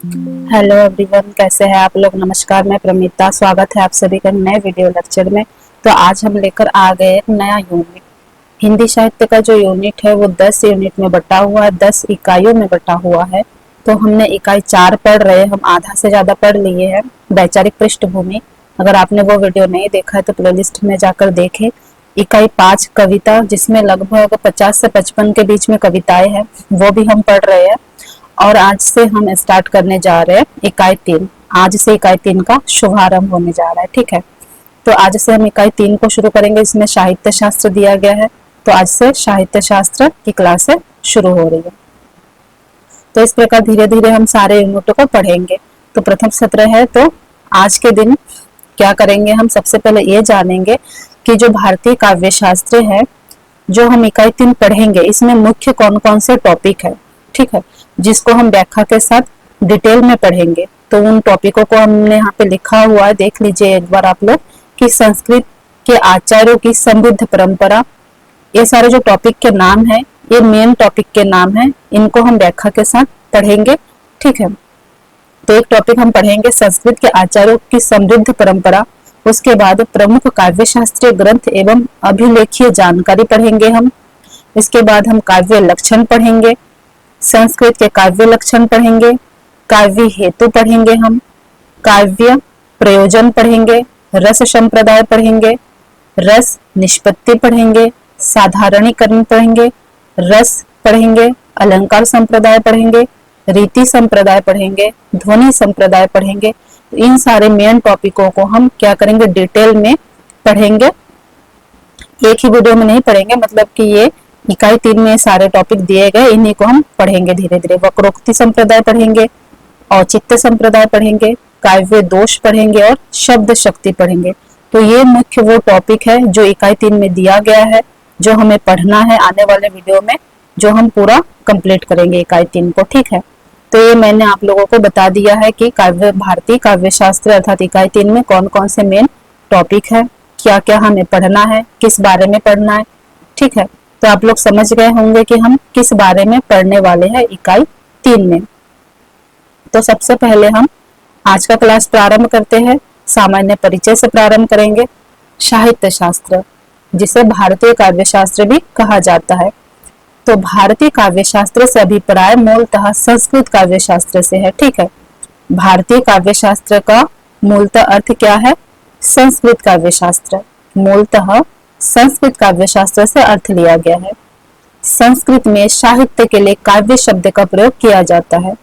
Hello everyone, कैसे हैं आप लोग। नमस्कार, मैं प्रमिता। स्वागत है आप सभी का नए वीडियो लेक्चर में। तो आज हम लेकर आ गए एक नया यूनिट। हिंदी साहित्य का जो यूनिट है वो 10 यूनिट में बटा हुआ है, 10 इकाइयों में बटा हुआ है। तो हमने इकाई 4 पढ़ रहे हैं, हम आधा से ज़्यादा पढ़ लिए हैं। वैचारिक पृष्ठभूमि, अगर आपने वो वीडियो नहीं देखा है तो प्लेलिस्ट में जाकर देखें। इकाई 5 कविता, जिसमें लगभग 50 से 55 के बीच में कविताएं हैं, वो भी हम पढ़ रहे हैं। और आज से हम स्टार्ट करने जा रहे हैं इकाई 3। आज से इकाई 3 का शुभारंभ होने जा रहा है, ठीक है। तो आज से हम इकाई 3 को शुरू करेंगे। इसमें साहित्य शास्त्र दिया गया है, तो आज से साहित्य शास्त्र की क्लासें शुरू हो रही है। तो इस प्रकार धीरे धीरे हम सारे यूनिटों को पढ़ेंगे। तो प्रथम सत्र है, तो आज के दिन क्या करेंगे हम, सबसे पहले ये जानेंगे कि जो भारतीय काव्य शास्त्र है, जो हम इकाई 3 पढ़ेंगे, इसमें मुख्य कौन कौन से टॉपिक है, ठीक है, जिसको हम व्याख्या के साथ डिटेल में पढ़ेंगे। तो उन टॉपिकों को हमने यहाँ पे लिखा हुआ है, देख लीजिए एक बार आप लोग, कि संस्कृत के आचार्यों की समृद्ध परंपरा। ये सारे जो टॉपिक के नाम है, ये मेन टॉपिक के नाम है, इनको हम व्याख्या के साथ पढ़ेंगे, ठीक है। तो एक टॉपिक हम पढ़ेंगे संस्कृत के आचार्यों की समृद्ध परंपरा। उसके बाद प्रमुख काव्य शास्त्रीय ग्रंथ एवं अभिलेखीय जानकारी पढ़ेंगे हम। इसके बाद हम काव्य लक्षण पढ़ेंगे, संस्कृत के काव्य लक्षण पढ़ेंगे, काव्य हेतु पढ़ेंगे हम, काव्य प्रयोजन पढ़ेंगे, रस संप्रदाय पढ़ेंगे, रस निष्पत्ति पढ़ेंगे, साधारणीकरण पढ़ेंगे, रस पढ़ेंगे, अलंकार संप्रदाय पढ़ेंगे, रीति संप्रदाय पढ़ेंगे, ध्वनि संप्रदाय पढ़ेंगे। तो इन सारे मेन टॉपिकों को हम क्या करेंगे, डिटेल में पढ़ेंगे। एक ही वीडियो में नहीं पढ़ेंगे, मतलब कि ये इकाई 3 में सारे टॉपिक दिए गए, इन्हीं को हम पढ़ेंगे धीरे धीरे। वक्रोक्ति संप्रदाय पढ़ेंगे, औचित्य संप्रदाय पढ़ेंगे, काव्य दोष पढ़ेंगे और शब्द शक्ति पढ़ेंगे। तो ये मुख्य वो टॉपिक है जो इकाई 3 में दिया गया है, जो हमें पढ़ना है आने वाले वीडियो में, जो हम पूरा कंप्लीट करेंगे इकाई 3 को, ठीक है। तो ये मैंने आप लोगों को बता दिया है कि काव्य भारतीय काव्य शास्त्र अर्थात इकाई 3 में कौन कौन से मेन टॉपिक है, क्या क्या हमें पढ़ना है, किस बारे में पढ़ना है, ठीक है। तो आप लोग समझ गए होंगे कि हम किस बारे में पढ़ने वाले हैं इकाई 3 में। तो सबसे पहले हम आज का क्लास प्रारंभ करते हैं, सामान्य परिचय से प्रारंभ करेंगे। साहित्य शास्त्र, जिसे भारतीय काव्य शास्त्र भी कहा जाता है। तो भारतीय काव्य शास्त्र से अभिप्राय मूलतः संस्कृत काव्य शास्त्र से है, ठीक है। भारतीय काव्य शास्त्र का मूलतः अर्थ क्या है, संस्कृत काव्य शास्त्र। मूलतः संस्कृत काव्य शास्त्र से अर्थ लिया गया है। संस्कृत में साहित्य के लिए काव्य शब्द का प्रयोग किया जाता है।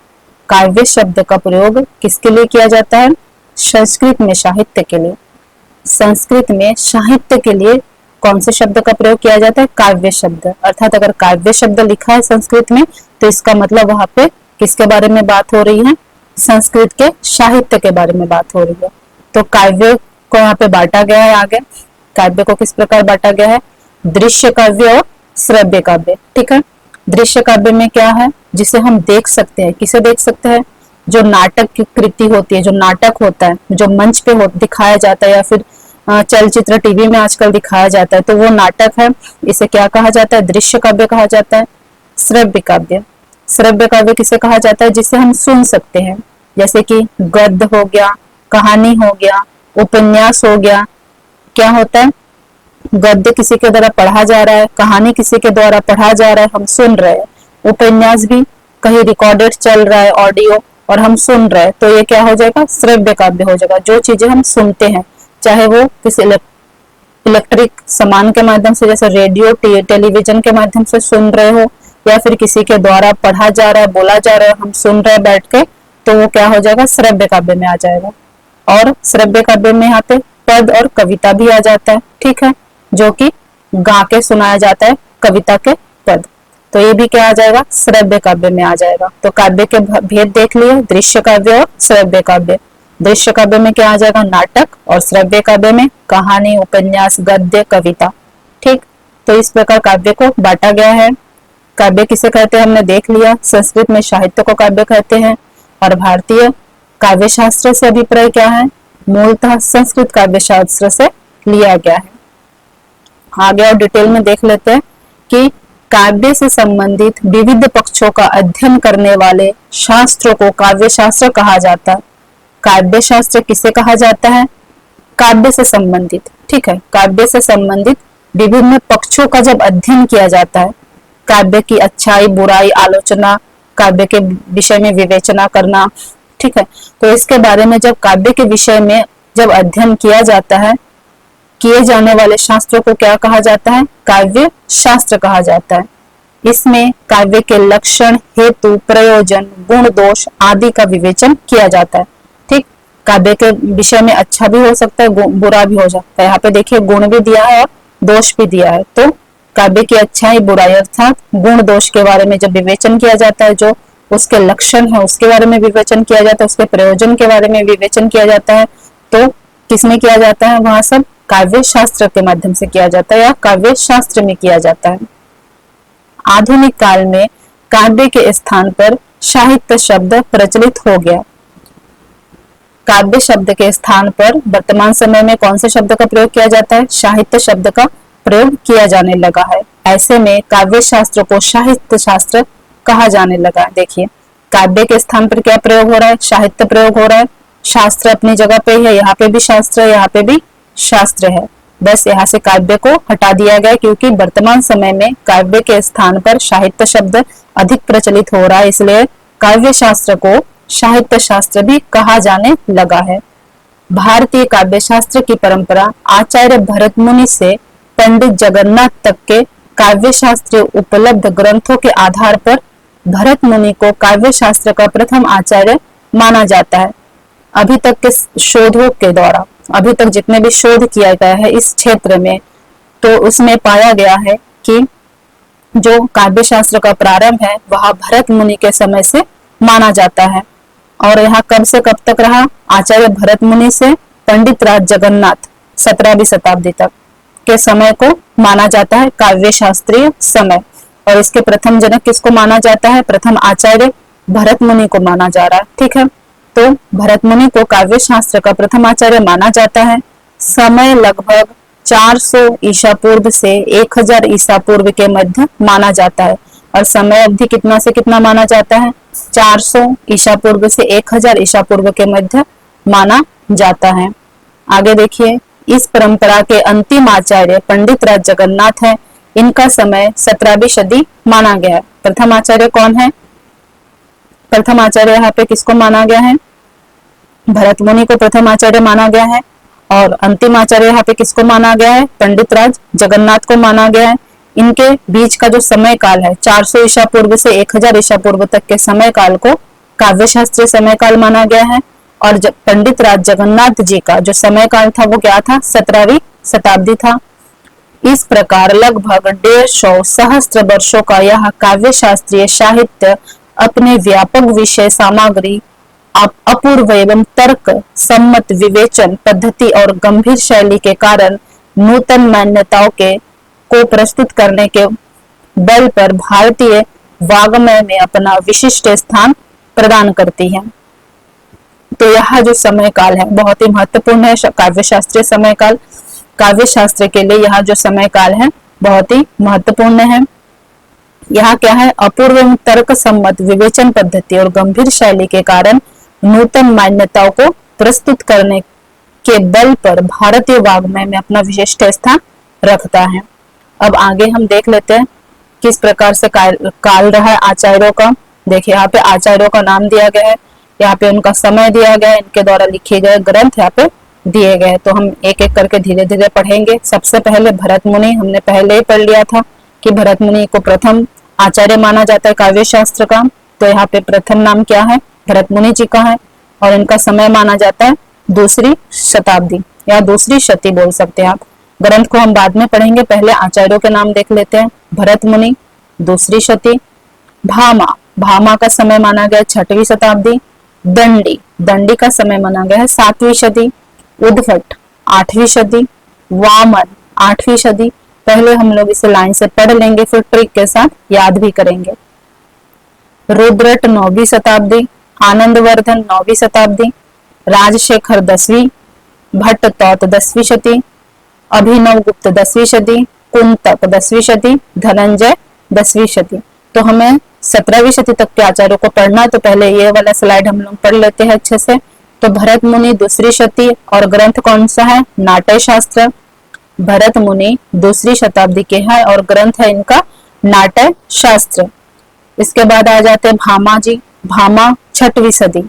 काव्य शब्द का प्रयोग किसके लिए किया जाता है, संस्कृत में साहित्य के लिए। संस्कृत में साहित्य के लिए कौन से शब्द का प्रयोग किया जाता है, काव्य शब्द। अर्थात अगर काव्य शब्द लिखा है संस्कृत में, तो इसका मतलब वहां पे किसके बारे में बात हो रही है, संस्कृत के साहित्य के बारे में बात हो रही है। तो काव्य को यहाँ पे बांटा गया है। आगे काव्य को किस प्रकार बांटा गया है, दृश्य काव्य और श्रव्य काव्य, ठीक है। दृश्य काव्य में क्या है, जिसे हम देख सकते हैं। किसे देख सकते हैं, जो नाटक की कृति होती है, जो नाटक होता है, जो मंच पे दिखाया जाता है, या फिर चलचित्र टीवी में आजकल दिखाया जाता है, तो वो नाटक है। इसे क्या कहा जाता है, दृश्य काव्य कहा जाता है। श्रव्य काव्य, श्रव्य काव्य किसे कहा जाता है, जिसे हम सुन सकते हैं, जैसे कि गद्य हो गया, कहानी हो गया, उपन्यास हो गया। क्या होता है, गद्य किसी के द्वारा पढ़ा जा रहा है, कहानी किसी के द्वारा पढ़ा जा रहा है, हम सुन रहे हैं। उपन्यास भी कहीं रिकॉर्डेड चल रहा है ऑडियो, और हम सुन रहे हैं, तो ये क्या हो जाएगा, श्रव्य काव्य हो जाएगा। जो चीजें हम सुनते हैं, चाहे वो किसी इलेक्ट्रिक सामान के माध्यम से, जैसे रेडियो टेलीविजन के माध्यम से सुन रहे हो, या फिर किसी के द्वारा पढ़ा जा रहा है, बोला जा रहा है, हम सुन रहे हैं बैठ के, तो वो क्या हो जाएगा, श्रव्य काव्य में आ जाएगा। और श्रव्य काव्य में यहाँ पे पद और कविता भी आ जाता है, ठीक है, जो कि गा के सुनाया जाता है, कविता के पद। तो ये भी क्या आ जाएगा, श्रव्य काव्य में आ जाएगा। तो काव्य के भेद देख लिए, दृश्य काव्य और श्रव्य काव्य। दृश्य काव्य में क्या आ जाएगा, नाटक, और श्रव्य काव्य में कहानी, उपन्यास, गद्य, कविता, ठीक। तो इस प्रकार काव्य को बांटा गया है। काव्य किसे कहते हैं हमने देख लिया, संस्कृत में साहित्य को काव्य कहते हैं। और भारतीय काव्य शास्त्र से अभिप्राय क्या है, मूलतः संस्कृत काव्य शास्त्र से लिया गया है। आगे और डिटेल में देख लेते हैं कि काव्य से संबंधित विविध पक्षों का अध्ययन करने वाले शास्त्रों को काव्य शास्त्र कहा जाता है। काव्य शास्त्र किसे कहा जाता है? काव्य से संबंधित, ठीक है, काव्य से संबंधित विभिन्न पक्षों का जब अध्ययन किया जाता है, काव्य की अच्छाई बुराई आलोचना, काव्य के विषय में विवेचना करना, ठीक है, तो इसके बारे में जब काव्य के विषय में जब अध्ययन किया जाता है, किए जाने वाले शास्त्रों को क्या कहा जाता है? काव्य शास्त्र कहा जाता है। इसमें काव्य के लक्षण, हेतु, प्रयोजन, गुण, दोष आदि का विवेचन किया जाता है। ठीक, काव्य के विषय में अच्छा भी हो सकता है, बुरा भी हो सकता है। यहाँ पे देखिए गुण भी दिया है और दोष भी दिया है। तो काव्य की अच्छाई बुराई अर्थात गुण दोष के बारे में जब विवेचन किया जाता है, जो उसके लक्षण है उसके बारे में विवेचन किया जाता है, उसके प्रयोजन के बारे में विवेचन किया जाता है, तो किसमें किया जाता है? वहां सब काव्य शास्त्र के माध्यम से किया जाता है या काव्य शास्त्र में किया जाता है। आधुनिक काल में काव्य के स्थान पर साहित्य शब्द प्रचलित हो गया। काव्य शब्द के स्थान पर वर्तमान समय में कौन से शब्द का प्रयोग किया जाता है? साहित्य शब्द का प्रयोग किया जाने लगा है। ऐसे में काव्य शास्त्र को साहित्य शास्त्र कहा जाने लगा। देखिए काव्य के स्थान पर क्या प्रयोग हो रहा है? साहित्य प्रयोग हो रहा है। शास्त्र अपनी जगह पे है, यहाँ पे भी शास्त्र है, यहाँ पे भी शास्त्र है, बस यहाँ से काव्य को हटा दिया गया क्योंकि वर्तमान समय में काव्य के स्थान पर साहित्य शब्द अधिक प्रचलित हो रहा है, इसलिए काव्य शास्त्र को साहित्य शास्त्र भी कहा जाने लगा है। भारतीय काव्य शास्त्र की परंपरा आचार्य भरत मुनि से पंडित जगन्नाथ तक के काव्य शास्त्र उपलब्ध ग्रंथों के आधार पर भरत मुनि को काव्य शास्त्र का प्रथम आचार्य माना जाता है। अभी तक के शोधों के द्वारा, अभी तक जितने भी शोध किया गया है इस क्षेत्र में, तो उसमें पाया गया है कि जो काव्य शास्त्र का प्रारंभ है वह भरत मुनि के समय से माना जाता है। और यहाँ कब से कब तक रहा? आचार्य भरत मुनि से पंडित राज जगन्नाथ 17वीं शताब्दी तक के समय को माना जाता है काव्य शास्त्रीय समय। और इसके प्रथम जनक किसको माना जाता है? प्रथम आचार्य भरत मुनि को माना जा रहा है। ठीक है, तो भरत मुनि को काव्य शास्त्र का प्रथम आचार्य माना जाता है। समय लगभग 400 ईसा पूर्व से 1000 ईसा पूर्व के मध्य माना जाता है। और समय अवधि कितना से कितना माना जाता है? 400 ईसा पूर्व से 1000 ईसा पूर्व के मध्य माना जाता है। आगे देखिए, इस परंपरा के अंतिम आचार्य पंडित राज जगन्नाथ है। इनका समय 17वीं सदी माना गया है। प्रथम आचार्य कौन है? प्रथम आचार्य यहाँ पे किसको माना गया है? भरत मुनि को प्रथम आचार्य माना गया है। और अंतिम आचार्य यहाँ पे किसको माना गया है? पंडित राज जगन्नाथ को माना गया है। इनके बीच का जो समय काल है 400 ईसा पूर्व से 1000 ईसा पूर्व तक के समय काल को काव्य शास्त्रीय समय काल माना गया है। और पंडित राज जगन्नाथ जी का जो समय काल था वो क्या था? 17वीं शताब्दी था। इस प्रकार लगभग 150 सहस्त्र वर्षों का यह काव्य शास्त्रीय साहित्य अपने व्यापक विषय सामग्री, अपूर्व एवं तर्क सम्मत विवेचन पद्धति और गंभीर शैली के कारण नूतन मान्यताओं को प्रस्तुत करने के बल पर भारतीय वाङ्मय में अपना विशिष्ट स्थान प्रदान करती है। तो यह जो समय काल है बहुत ही महत्वपूर्ण है, काव्य शास्त्रीय समय काल। काव्य शास्त्र के लिए यह जो समय काल है बहुत ही महत्वपूर्ण है। यहाँ क्या है? अपूर्व तर्क सम्मत विवेचन पद्धति और गंभीर शैली के कारण नूतन मान्यताओं को प्रस्तुत करने के बल पर भारतीय वाङ्मय में अपना विशिष्ट स्थान रखता है। अब आगे हम देख लेते हैं किस प्रकार से काल रहा है आचार्यों का। देखिए यहाँ पे आचार्यों का नाम दिया गया है, यहाँ पे उनका समय दिया गया है, इनके द्वारा लिखे गए ग्रंथ यहाँ पे दिए गए। तो हम एक एक करके धीरे धीरे पढ़ेंगे। सबसे पहले भरत मुनि, हमने पहले ही पढ़ लिया था कि भरत मुनि को प्रथम आचार्य माना जाता है काव्य शास्त्र का। तो यहाँ पे प्रथम नाम क्या है? भरत मुनि जी का है। और इनका समय माना जाता है 2री शताब्दी या 2री शती बोल सकते हैं आप। ग्रंथ को हम बाद में पढ़ेंगे, पहले आचार्यों के नाम देख लेते हैं। भरत मुनि 2री शती। भामा का समय माना गया 6वीं शताब्दी। दंडी का समय माना गया है 7वीं सदी। उद्भट 8वीं सदी। वामन 8वीं सदी। पहले हम लोग इसे लाइन से पढ़ लेंगे, फिर ट्रिक के साथ याद भी करेंगे। रुद्रट 9वीं शताब्दी। आनंदवर्धन 9वीं शताब्दी। राजशेखर 10वीं। भट्टतौत 10वीं शती। अभिनव गुप्त 10वीं सदी। कुंतक 10वीं सदी। धनंजय 10वीं शती। तो हमें 17वीं शती तक के आचार्यों को पढ़ना है, तो पहले ये वाला स्लाइड हम लोग पढ़ लेते हैं अच्छे से। तो भरत मुनि दूसरी शती, और ग्रंथ कौन सा है? नाट्य शास्त्र। भरत मुनि दूसरी शताब्दी के हैं और ग्रंथ है इनका नाट्य शास्त्र। इसके बाद आ जाते हैं भामा जी। भामा 6वीं सदी,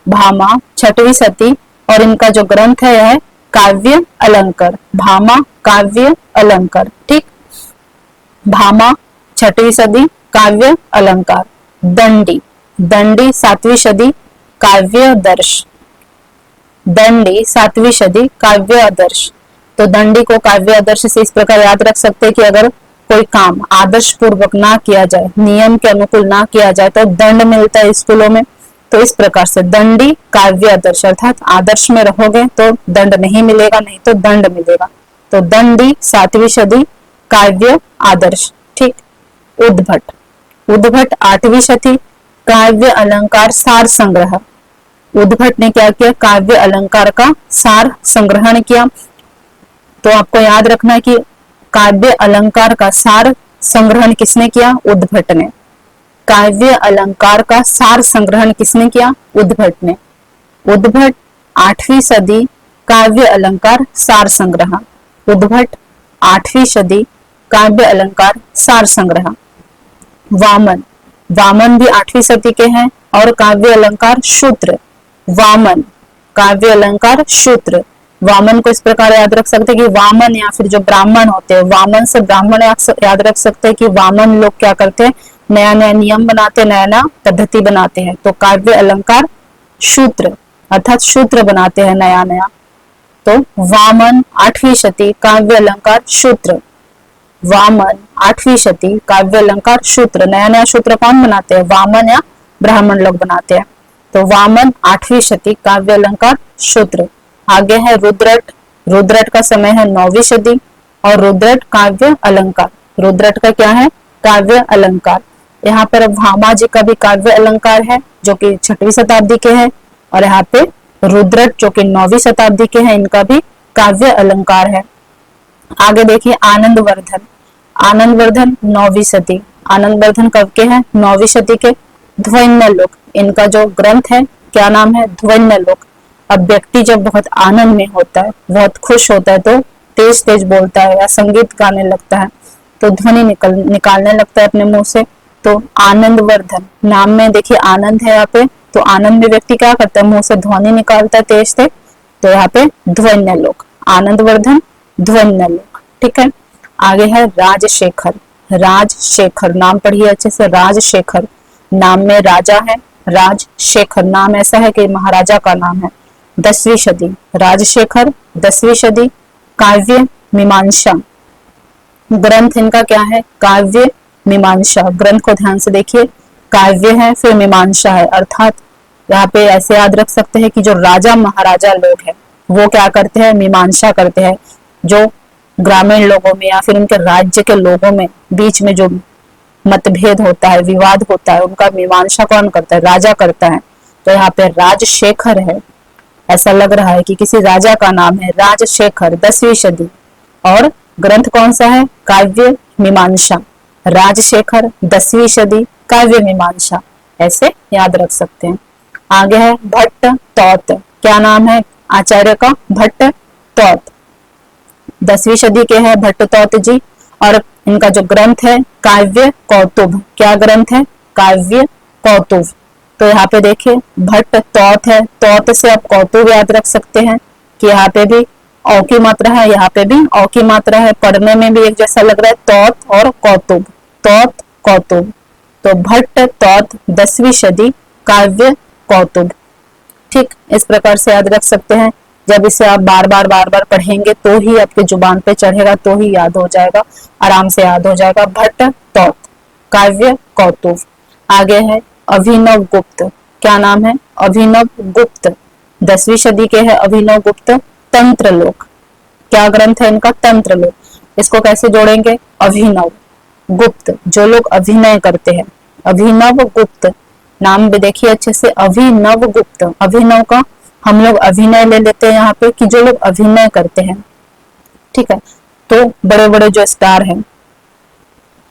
भामा 6वीं सदी, और इनका जो ग्रंथ है यह काव्य अलंकार। भामा काव्य अलंकार, ठीक। भामा 6वीं सदी, काव्य अलंकार। दंडी, दंडी 7वीं सदी, काव्य दर्श। दंडी 7वीं सदी, काव्य आदर्श। तो दंडी को काव्य आदर्श से इस प्रकार याद रख सकते हैं कि अगर कोई काम आदर्श पूर्वक ना किया जाए, नियम के अनुकूल ना किया जाए, तो दंड मिलता है स्कूलों में। तो इस प्रकार से दंडी काव्य आदर्श, अर्थात आदर्श में रहोगे तो दंड नहीं मिलेगा, नहीं तो दंड मिलेगा। तो दंडी 7वीं सदी, काव्य आदर्श, ठीक। उद्भट, उद्भट 8वीं सदी, काव्य अलंकार सार संग्रह। उद्भट ने क्या किया? काव्य अलंकार का सार संग्रहण किया। तो आपको याद रखना है कि काव्य अलंकार का सार संग्रहण किसने किया? उद्भट ने। काव्य अलंकार का सार संग्रहण किसने किया? उद्भट ने। उद्भट 8वीं सदी, काव्य अलंकार सार संग्रह। उद्भट 8वीं सदी, काव्य अलंकार सार संग्रह। वामन, वामन भी 8वीं सदी के हैं और काव्य अलंकार सूत्र। वामन काव्य अलंकार सूत्र। वामन को इस प्रकार याद रख सकते हैं कि वामन या फिर जो ब्राह्मण होते हैं, वामन से ब्राह्मण याद रख सकते हैं कि वामन लोग क्या करते हैं? नया नया नियम बनाते, नया नया पद्धति बनाते हैं। तो काव्य अलंकार सूत्र, अर्थात सूत्र बनाते हैं नया नया। तो वामन 8वीं शती, काव्य अलंकार सूत्र। वामन 8वीं शती, काव्य अलंकार सूत्र। नया नया सूत्र कौन बनाते हैं? वामन या ब्राह्मण लोग बनाते हैं। तो वामन 8वीं शती, काव्य अलंकार सूत्र। आगे है रुद्रट। रुद्रट का समय है 9वीं सदी और रुद्रट काव्य अलंकार। रुद्रट का क्या है? काव्य अलंकार। यहाँ पर भामा जी का भी काव्य अलंकार है जो कि 6वीं शताब्दी के हैं, और यहाँ पे रुद्रट जो कि 9वीं शताब्दी के हैं, इनका भी काव्य अलंकार है। आगे देखिए आनंदवर्धन। आनंदवर्धन 9वीं सदी। आनंदवर्धन कब के हैं? 9वीं सदी के। ध्वन्यालोक, इनका जो ग्रंथ है क्या नाम है? ध्वन्यालोक। अब व्यक्ति जब बहुत आनंद में होता है, बहुत खुश होता है, तो तेज तेज बोलता है या संगीत गाने लगता है, तो ध्वनि निकालने लगता है अपने मुंह से। तो आनंदवर्धन नाम में देखिए आनंद है यहाँ पे, तो आनंद में व्यक्ति क्या करता है? मुंह से ध्वनि निकालता है तेज तेज, तो यहाँ पे ध्वन्यालोक। आनंदवर्धन ध्वन्यालोक, ठीक है। आगे है राजशेखर। राजशेखर नाम पढ़िए अच्छे से, राजशेखर। नाम में राजा है, राजशेखर नाम ऐसा है कि महाराजा का नाम है। 10वीं सदी, राजशेखर 10वीं सदी, काव्य मीमांसा। ग्रंथ इनका क्या है? काव्य मीमांसा। ग्रंथ को ध्यान से देखिए, काव्य है फिर मीमांसा है, अर्थात यहाँ पे ऐसे याद रख सकते हैं कि जो राजा महाराजा लोग हैं वो क्या करते हैं? मीमांसा करते हैं। जो ग्रामीण लोगों में या फिर उनके राज्य के लोगों में बीच में जो मतभेद होता है, विवाद होता है, उनका मीमांसा कौन करता है? राजा करता है। तो यहाँ पे राजशेखर है, ऐसा लग रहा है कि किसी राजा का नाम है राजशेखर, 10वीं सदी। और ग्रंथ कौन सा है? काव्य मीमांसा। राजशेखर 10वीं सदी, काव्य मीमांसा, ऐसे याद रख सकते हैं। आगे है भट्ट तौत। क्या नाम है आचार्य का? भट्ट तौत। 10वीं सदी के हैं भट्ट तौत जी, और इनका जो ग्रंथ है काव्य कौतुभ। क्या ग्रंथ है? काव्य कौतुभ। तो यहाँ पे देखिए भट्ट तौत है, तौत से आप कौतुभ याद रख सकते हैं कि यहाँ पे भी औ की मात्रा है, यहाँ पे भी औ की मात्रा है, पढ़ने में भी एक जैसा लग रहा है, तौत और कौतुभ, तौत कौतुभ। तो भट्ट तौत 10वीं सदी, काव्य कौतुभ, ठीक। इस प्रकार से याद रख सकते हैं। जब इसे आप बार बार पढ़ेंगे तो ही आपके जुबान पे चढ़ेगा, तो ही याद हो जाएगा, आराम से याद हो जाएगा। भट्ट तौत, काव्य कौतुभ। आगे है अभिनव गुप्त। क्या नाम है? अभिनव गुप्त, 10वीं सदी के हैं अभिनव गुप्त। तंत्रलोक, क्या ग्रंथ है इनका? तंत्रलोक। इसको कैसे जोड़ेंगे? अभिनव गुप्त, जो लोग अभिनय करते हैं, अभिनव गुप्त। नाम भी देखिए अच्छे से, अभिनव गुप्त। अभिनव का हम लोग अभिनय ले लेते हैं यहाँ पे कि जो लोग अभिनय करते हैं, ठीक है। तो बड़े बड़े जो स्टार हैं,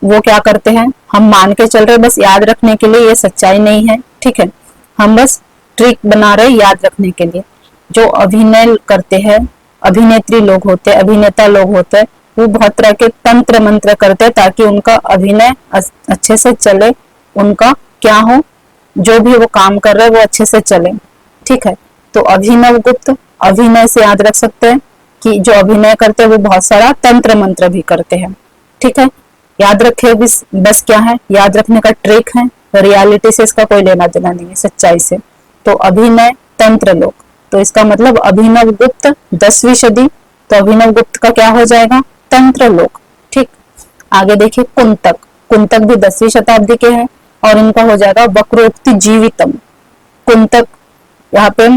वो क्या करते हैं, हम मान के चल रहे बस याद रखने के लिए, ये सच्चाई नहीं है, ठीक है, हम बस ट्रिक बना रहे याद रखने के लिए। जो अभिनय करते हैं, अभिनेत्री लोग होते हैं, अभिनेता लोग होते हैं, वो बहुत तरह के तंत्र मंत्र करते हैं ताकि उनका अभिनय अच्छे से चले, उनका क्या हो, जो भी वो काम कर रहे हैं वो अच्छे से चले, ठीक है। तो अभिनव गुप्त, अभिनय से याद रख सकते हैं कि जो अभिनय करते हैं वो बहुत सारा तंत्र मंत्र भी करते हैं, ठीक है। याद रखे बस क्या है, याद रखने का ट्रिक है, रियलिटी से इसका कोई लेना देना नहीं है, सच्चाई से। तो अभिनय तंत्र लोग, तो इसका मतलब अभिनव गुप्त 10वीं सदी, तो अभिनव गुप्त का क्या हो जाएगा, तंत्र लोग, ठीक। आगे देखिए कुंतक, कुंतक भी 10वीं शताब्दी के हैं और इनका हो जाएगा वक्रोक्ति जीवितम। कुंतक, यहाँ पे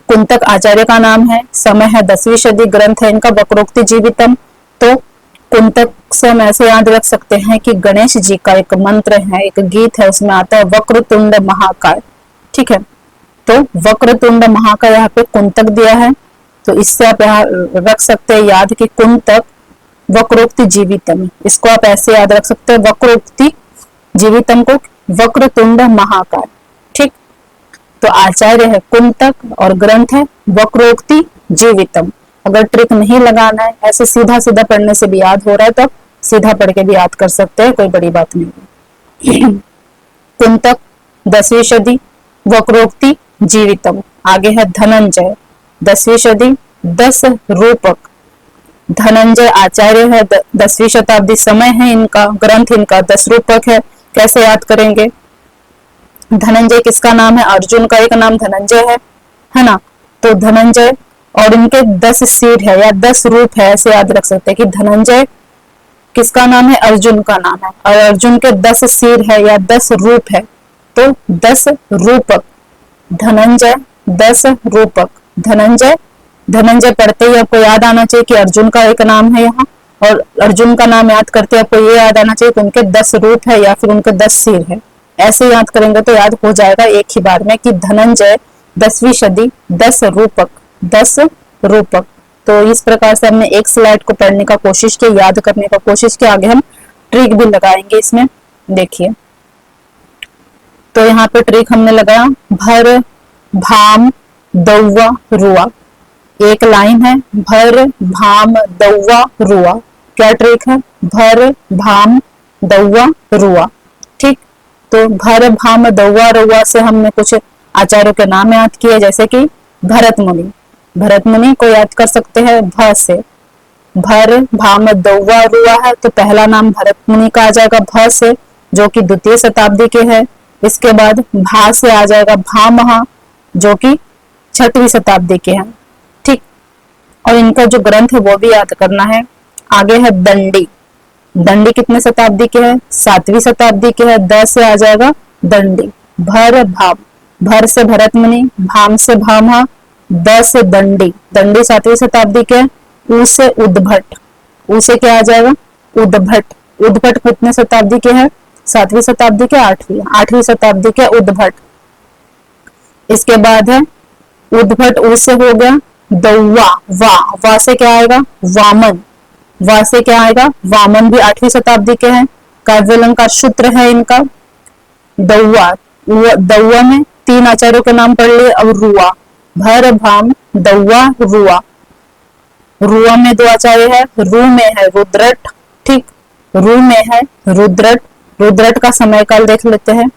कुंतक आचार्य का नाम है, समय है 10वीं सदी, ग्रंथ है इनका वक्रोक्ति जीवितम। तो कुंतक से हम ऐसे याद रख सकते हैं कि गणेश जी का एक मंत्र है, एक गीत है, उसमें आता है वक्रतुंड महाकाय, ठीक है। तो वक्रतुंड महाकाय यहाँ पे कुंतक दिया है, तो इससे आप यहाँ रख सकते हैं याद कि कुंतक वक्रोक्ति जीवितम, इसको आप ऐसे याद रख सकते हैं, वक्रोक्ति जीवितम को वक्रतुंड महाकाय, ठीक। तो आचार्य है कुंतक और ग्रंथ है वक्रोक्ति जीवितम। अगर ट्रिक नहीं लगाना है, ऐसे सीधा सीधा पढ़ने से भी याद हो रहा है तो सीधा पढ़ के भी याद कर सकते हैं, कोई बड़ी बात नहीं। कुंतक 10वीं सदी, वक्रोक्ति जीवितम। आगे है धनंजय, 10वीं सदी, 10 रूपक। धनंजय आचार्य है, 10वीं शताब्दी, समय है इनका, ग्रंथ इनका 10 रूपक है। कैसे याद करेंगे, धनंजय किसका नाम है, अर्जुन का एक नाम धनंजय है ना। तो धनंजय और इनके 10 सिर है या 10 रूप है, ऐसे याद रख सकते हैं कि धनंजय किसका नाम है, अर्जुन का नाम है, और अर्जुन के 10 सिर है या 10 रूप है, तो 10 रूपक। धनंजय 10 रूपक, धनंजय, धनंजय पढ़ते ही आपको याद आना चाहिए कि अर्जुन का एक नाम है यहाँ, और अर्जुन का नाम याद करते आपको ये याद आना चाहिए कि उनके 10 रूप है या फिर उनके 10 सिर है। ऐसे याद करेंगे तो याद हो जाएगा एक ही बार में कि धनंजय 10वीं सदी, 10 रूपक, 10 रूपक। तो इस प्रकार से हमने एक स्लाइड को पढ़ने का कोशिश की, याद करने का कोशिश की। आगे हम ट्रिक भी लगाएंगे इसमें, देखिए। तो यहाँ पे ट्रिक हमने लगाया, भर भाम दौवा रुआ, एक लाइन है, भर भाम दौवा रुआ। क्या ट्रिक है, भर भाम दौवा रुआ, ठीक। तो भर भाम दौवा रुआ से हमने कुछ आचार्यों के नाम याद किए, जैसे कि भरत मुनि, भरत मुनि को याद कर सकते हैं भ से। भर भाम दौवा रुआ है तो पहला नाम भरत मुनि का आ जाएगा भ से, जो कि 2वीं शताब्दी के हैं। इसके बाद भा से आ जाएगा भामहा, जो कि 6वीं शताब्दी के हैं, ठीक। और इनका जो ग्रंथ है वो भी याद करना है। आगे है दंडी, दंडी कितने शताब्दी के हैं, 7वीं शताब्दी के हैं, 10 से आ जाएगा दंडी। भर भाम, भर से भरत मुनि, भाम से भामहा, 10 से दंडी, दंडी 7वीं शताब्दी के। उ से उद्भट, उ से क्या आ जाएगा, उद्भट, उद्भट कितने शताब्दी के हैं, 7वीं शताब्दी के, 8वीं शताब्दी के उद्भट। इसके बाद है उद्भट, उ से हो गया दौवा, वा से क्या आएगा, वामन, वा से क्या आएगा, वामन भी 8वीं शताब्दी के हैं। काव्यालंकार सूत्र है इनका। दौवा, दौवा में 3 आचार्यों के नाम पढ़ लिए। अब रुआ, भर भाम दौवा रुआ, रुआ में 2 आचार्य है, रू में है रुद्रट, ठीक, रू में है रुद्रट। रुद्रट का समय काल देख लेते हैं,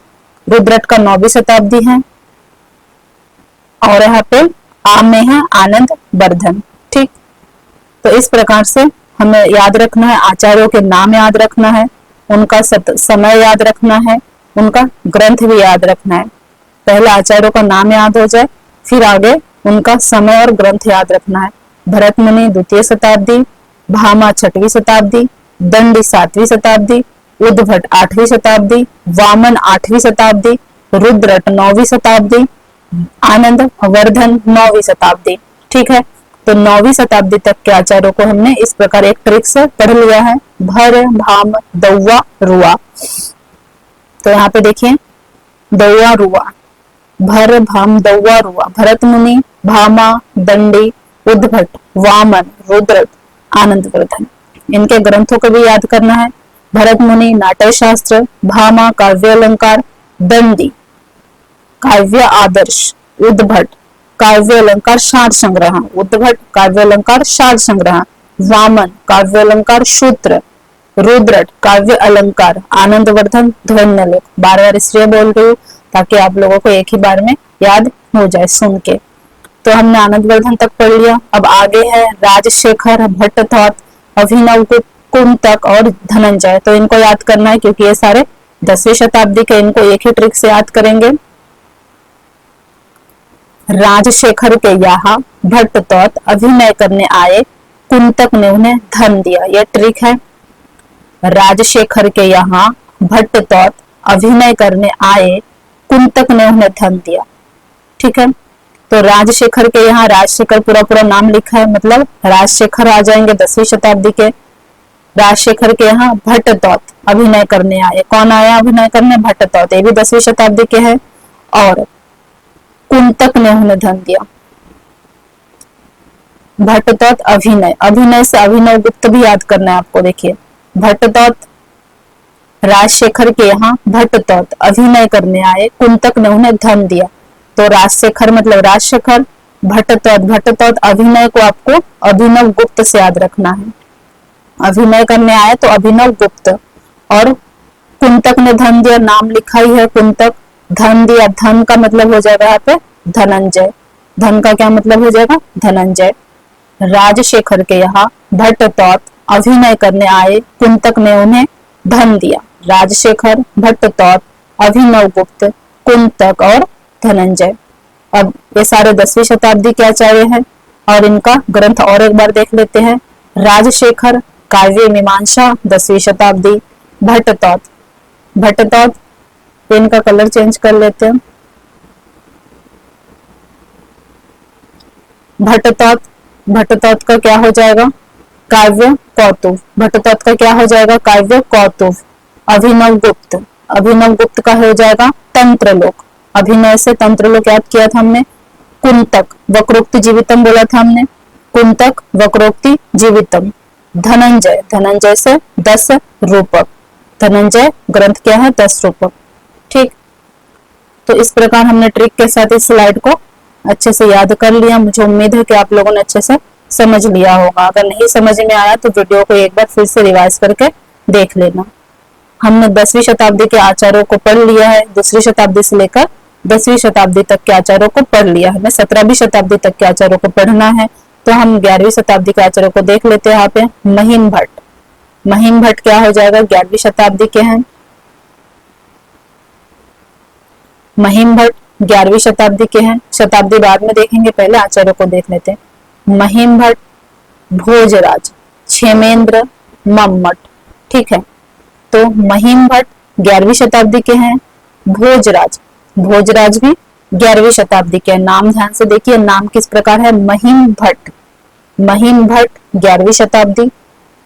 रुद्रट का 9वीं शताब्दी है, और यहाँ पे आम में है आनंद वर्धन, ठीक। तो इस प्रकार से हमें याद रखना है, आचार्यों के नाम याद रखना है, उनका समय याद रखना है, उनका ग्रंथ भी याद रखना है। पहले आचार्यों का नाम याद हो जाए, फिर आगे उनका समय और ग्रंथ याद रखना है। भरत मुनि 2वीं शताब्दी, भामा 6वीं शताब्दी, दंडी 7वीं शताब्दी, उद्भट 8वीं शताब्दी, वामन 8वीं शताब्दी, रुद्रट 9वीं शताब्दी, आनंद वर्धन 9वीं शताब्दी, ठीक है। तो 9वीं शताब्दी तक के आचार्यों को हमने इस प्रकार एक ट्रिक से पढ़ लिया है, भर भाम दौवा रुआ। तो यहाँ पे देखिए दौवा रुआ, भर भाम दौवा रुआ, भरत मुनि, भामा, दंडी, उद्भट, वामन, रुद्रट, आनंद वर्धन, इनके ग्रंथों को भी याद करना है। भरत मुनि नाट्य शास्त्र, भामा काव्य अलंकार, दंडी काव्य आदर्श, उद्भट काव्य अलंकार शार संग्रह, उद्भट काव्य अलंकार शार संग्रह, वामन काव्य अलंकार सूत्र, रुद्रट काव्य अलंकार, आनंदवर्धन ध्वन्यलोक। बार बार इसलिए बोल रही हूँ ताकि आप लोगों को एक ही बार में याद हो जाए सुन के। तो हमने आनंदवर्धन तक पढ़ लिया। अब आगे है राजशेखर, भट्टथॉट, अभिनव गुप्त, कुंतक और धनंजय। तो इनको याद करना है क्योंकि ये सारे 10वीं शताब्दी के, इनको एक ही ट्रिक से याद करेंगे। राजशेखर के यहाँ भट्टतौत अभिनय करने आए, कुंतक ने उन्हें धन दिया। यह ट्रिक है। राजशेखर के यहाँ भट्टतौत अभिनय करने आए, कुंतक ने उन्हें धन दिया। ठीक है, तो राजशेखर के यहाँ, राजशेखर पूरा पूरा नाम लिखा है, मतलब राजशेखर आ जाएंगे 10वीं शताब्दी के। राजशेखर के यहाँ भट्टतौत अभिनय करने आए। कौन आया अभिनय करने? भट्टतौत। ये भी 10वीं शताब्दी के हैं। और कुंतक ने उन्हें धन दिया। भट्टतौत अभिनय, अभिनय से अभिनव गुप्त भी याद करना है आपको। देखिए, भट्टतौत राजशेखर के यहाँ भट्टतौत अभिनय करने आए, कुंतक ने उन्हें धन दिया। तो राजशेखर मतलब राजशेखर, भट्टतौत भट्टतौत, अभिनय को आपको अभिनव गुप्त से याद रखना है। अभिनय करने आए तो अभिनव गुप्त, और कुंतक ने धन दिया, नाम लिखा ही है कुंतक। धन दिया, धन का मतलब हो जाएगा यहाँ पे धनंजय। धन का क्या मतलब हो जाएगा? धनंजय। राजशेखर के यहाँ भट्टतौत अभिनय करने आए, कुंतक ने उन्हें धन दिया। राजशेखर, भट्टतौत, अभिनव गुप्त, कुंतक और धनंजय। अब ये सारे 10वीं शताब्दी के आचार्य हैं और इनका ग्रंथ और एक बार देख लेते हैं। राजशेखर काव्य मीमांसा 10वीं शताब्दी, भट्टतौत भट्टतौत, इनका कलर चेंज कर लेते हैं। भट्टतौत भट्टतौत का क्या हो जाएगा? काव्य कौतुक। भट्टतौत का क्या हो जाएगा? काव्य कौतुक। अभिनव गुप्त, अभिनव गुप्त का हो जाएगा तंत्रलोक। अभिनय से तंत्रलोक याद किया था हमने। कुंतक वक्रोक्ति जीवितम बोला था हमने। कुंतक वक्रोक्ति जीवितम। धनंजय, धनंजय से 10 रूपक। धनंजय ग्रंथ क्या है? 10 रूपक। ठीक, तो इस प्रकार हमने ट्रिक के साथ इस स्लाइड को अच्छे से याद कर लिया। मुझे उम्मीद है कि आप लोगों ने अच्छे से समझ लिया होगा। अगर नहीं समझ में आया तो वीडियो को एक बार फिर से रिवाइज करके देख लेना। हमने 10वीं शताब्दी के आचार्यों को पढ़ लिया है। दूसरी शताब्दी से लेकर 10वीं शताब्दी तक के आचार्यों को पढ़ लिया है। हमें 17वीं शताब्दी तक के आचार्यों को पढ़ना है। तो हम 11वीं शताब्दी के आचार्यों को देख लेते हैं। यहाँ पे महिम भट्ट, महिम भट्ट क्या हो जाएगा? 11वीं शताब्दी के हैं। महिम भट्ट 11वीं शताब्दी के हैं। शताब्दी बाद में देखेंगे, पहले आचार्यों को देख लेते हैं। महिम भट्ट, भोजराज, क्षेमेंद्र, मम्मट। ठीक है, तो महिम भट्ट 11वीं शताब्दी के हैं। भोजराज, भोजराज भी 11वीं शताब्दी के हैं। नाम ध्यान से देखिए, नाम किस प्रकार है? महिम भट्ट, महिम भट्ट 11वीं शताब्दी।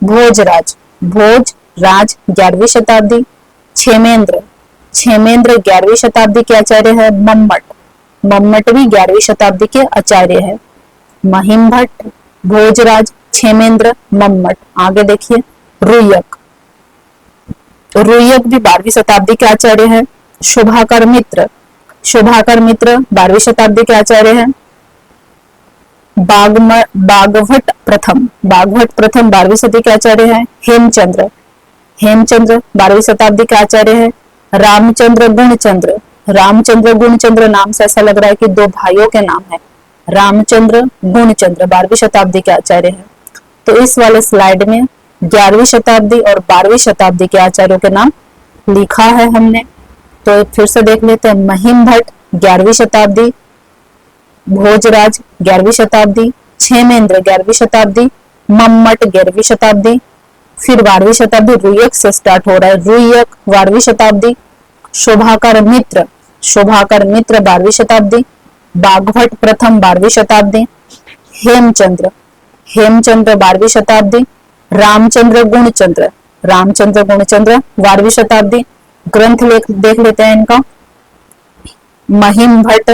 भोजराज, भोज राज 11वीं शताब्दी। क्षेमेंद्र, क्षेमेंद्र 11वीं शताब्दी के आचार्य है। मम्मट, मम्मट भी 11वीं शताब्दी के आचार्य है। महिम भट्ट, भोजराज, क्षेमेंद्र, मम्मट। आगे देखिए, रुयक, रुयक भी 12वीं शताब्दी के आचार्य है। शोभाकर मित्र, शोभाकर मित्र 12वीं शताब्दी के आचार्य है। बागभट्ट प्रथम, बागभट्ट प्रथम 12वीं शताब्दी के आचार्य है। हेमचंद्र, हेमचंद्र 12वीं शताब्दी के आचार्य है। रामचंद्र गुणचंद्र, रामचंद्र गुणचंद्र नाम से ऐसा लग रहा है कि दो भाइयों के नाम है। रामचंद्र गुणचंद्र 12वीं शताब्दी के आचार्य है। तो इस वाले स्लाइड में 11वीं शताब्दी और 12वीं शताब्दी के आचार्यों के नाम लिखा है हमने। तो फिर से देख लेते हैं। महिम भट्ट 11वीं शताब्दी, भोजराज 11वीं शताब्दी, क्षेमेंद्र 11वीं शताब्दी, मम्मट 11वीं शताब्दी। फिर 12वीं शताब्दी रुयक से स्टार्ट हो रहा है। रुयक 12वीं शताब्दी। शोभाकर मित्र, शोभाकर मित्र 12वीं शताब्दी। बागभट्ट प्रथम 12वीं शताब्दी। हेमचंद्र, हेमचंद्र 12वीं शताब्दी। रामचंद्र गुणचंद्र, रामचंद्र गुणचंद्र 12वीं शताब्दी। ग्रंथ देख लेते हैं इनका। महिम भट्ट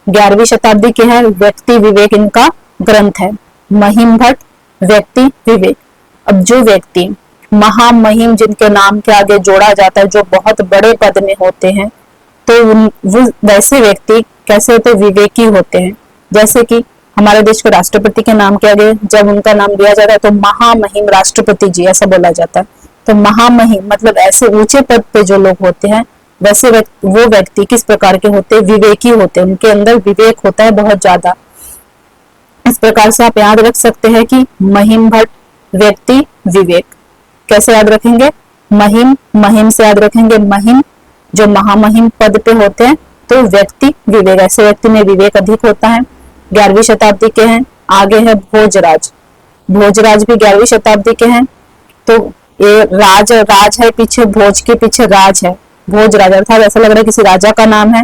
11वीं शताब्दी के है। व्यक्ति विवेक इनका ग्रंथ है। महिम भट्ट व्यक्ति विवेक। अब जो व्यक्ति महामहिम जिनके नाम के आगे जोड़ा जाता है, जो बहुत बड़े पद में होते हैं, तो वो वैसे व्यक्ति कैसे होते, विवेकी होते हैं। जैसे कि हमारे देश के राष्ट्रपति के नाम के आगे जब उनका नाम लिया जाता है तो महामहिम राष्ट्रपति जी ऐसा बोला जाता है। तो महामहिम मतलब ऐसे ऊंचे पद पे जो लोग होते हैं, वैसे वो व्यक्ति किस प्रकार के होते हैं, विवेकी होते हैं, उनके अंदर विवेक होता है बहुत ज्यादा। इस प्रकार से आप याद रख सकते हैं कि महिम भट्ट व्यक्ति विवेक। कैसे याद रखेंगे, महिम, महिम से याद रखेंगे महिम, जो महामहिम पद पे होते हैं, तो व्यक्ति विवेक, ऐसे व्यक्ति में विवेक अधिक होता है। 11वीं शताब्दी के हैं। आगे है भोजराज। भोजराज भी 11वीं शताब्दी के हैं। तो ये राज है, पीछे भोज के पीछे राज है, भोजराज, अर्थात ऐसा लग रहा है किसी राजा का नाम है।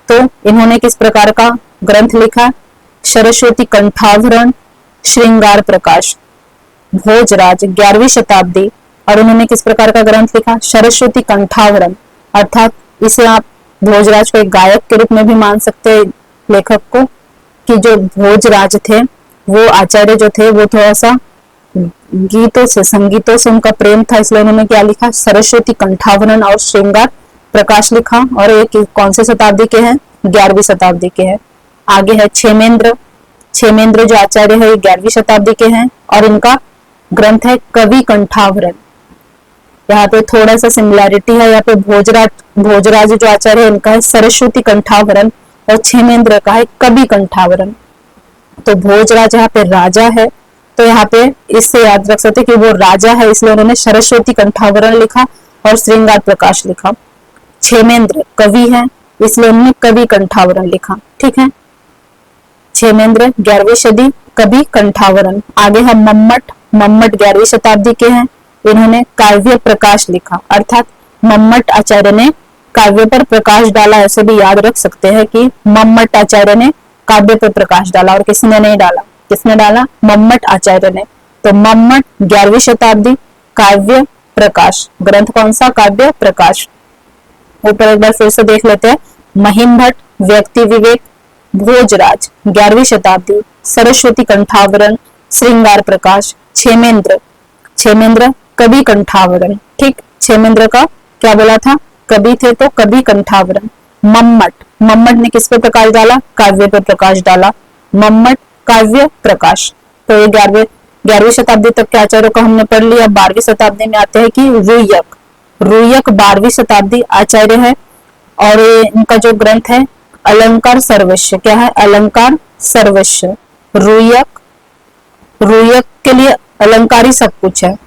तो इन्होंने किस प्रकार का ग्रंथ लिखा, सरस्वती कंठाभरण श्रृंगार प्रकाश। भोजराज 11वीं शताब्दी, और उन्होंने किस प्रकार का ग्रंथ लिखा, सरस्वती कंठाभरण, अर्थात इसे आप भोजराज को एक गायक के रूप में भी मान सकते हैं, लेखक को, कि जो भोजराज थे वो आचार्य जो थे वो थोड़ा सा गीतों से, संगीतों से उनका प्रेम था, इसलिए उन्होंने क्या लिखा, सरस्वती कंठाभरण और श्रृंगार प्रकाश लिखा। और ये कौन से शताब्दी के हैं, 11वीं शताब्दी के हैं। आगे है क्षेमेंद्र। क्षेमेंद्र जो आचार्य है 11वीं शताब्दी के हैं, और इनका ग्रंथ है कवि कंठाभरण। यहाँ पे थोड़ा सा सिमिलैरिटी है, यहाँ पे भोजराज जो आचार्य है इनका है सरस्वती कंठाभरण, और क्षेमेंद्र का है कवि कंठाभरण। तो भोजराज यहाँ पे राजा है, तो यहाँ पे इससे याद रख सकते कि वो राजा है, इसलिए उन्होंने सरस्वती कंठाभरण लिखा और श्रृंगार प्रकाश लिखा। क्षेमेंद्र कवि है, इसलिए उन्होंने कवि कंठाभरण लिखा। ठीक है, क्षेमेंद्र 11वीं सदी, कवि कंठाभरण। आगे है मम्मट। मम्मट 11वीं शताब्दी के हैं, इन्होंने काव्य प्रकाश लिखा, अर्थात मम्मट आचार्य ने काव्य पर प्रकाश डाला। ऐसे भी याद रख सकते हैं कि मम्मट आचार्य ने काव्य पर प्रकाश डाला, और किसने नहीं डाला, किसने डाला, मम्मट आचार्य ने। तो मम्मट 11वीं शताब्दी, काव्य प्रकाश, ग्रंथ कौन सा, काव्य प्रकाश। ऊपर एक बार फिर से देख लेते हैं, महिम भट्ट व्यक्ति विवेक, भोजराज 11वीं शताब्दी, सरस्वती कंठाभरण श्रृंगार प्रकाश, क्षेमेंद्र कवि कंठाभरण। ठीक, क्षेमेंद्र का क्या बोला था, कवि थे तो कवि कंठाभरण। मम्मट ने किस पे प्रकाश डाला, काव्य पे प्रकाश डाला, मम्मट काव्य प्रकाश। तो ये 11वीं शताब्दी तक के आचार्यों को हमने पढ़ लिया। 12वीं शताब्दी में आते हैं कि रुयक 12वीं शताब्दी आचार्य है, और इनका जो ग्रंथ है अलंकार सर्वस्व। क्या है, अलंकार सर्वस्व। रुयक के लिए अलंकार ही सब कुछ है।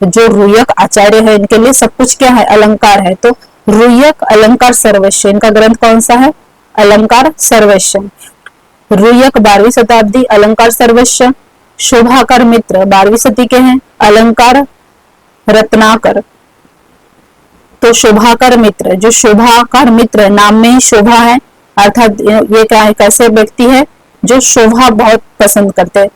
जो रुयक आचार्य है इनके लिए सब कुछ क्या है, अलंकार है। तो रुयक अलंकार सर्वस्व, इनका ग्रंथ कौन सा है, अलंकार सर्वस्व। रुयक 12वीं शताब्दी, अलंकार सर्वस्व। शोभाकर मित्र 12वीं सदी के हैं, अलंकार रत्नाकर। तो शोभाकर मित्र, जो शोभाकर मित्र नाम में ही शोभा है, अर्थात ये क्या है, कैसे व्यक्ति है जो शोभा बहुत पसंद करते हैं,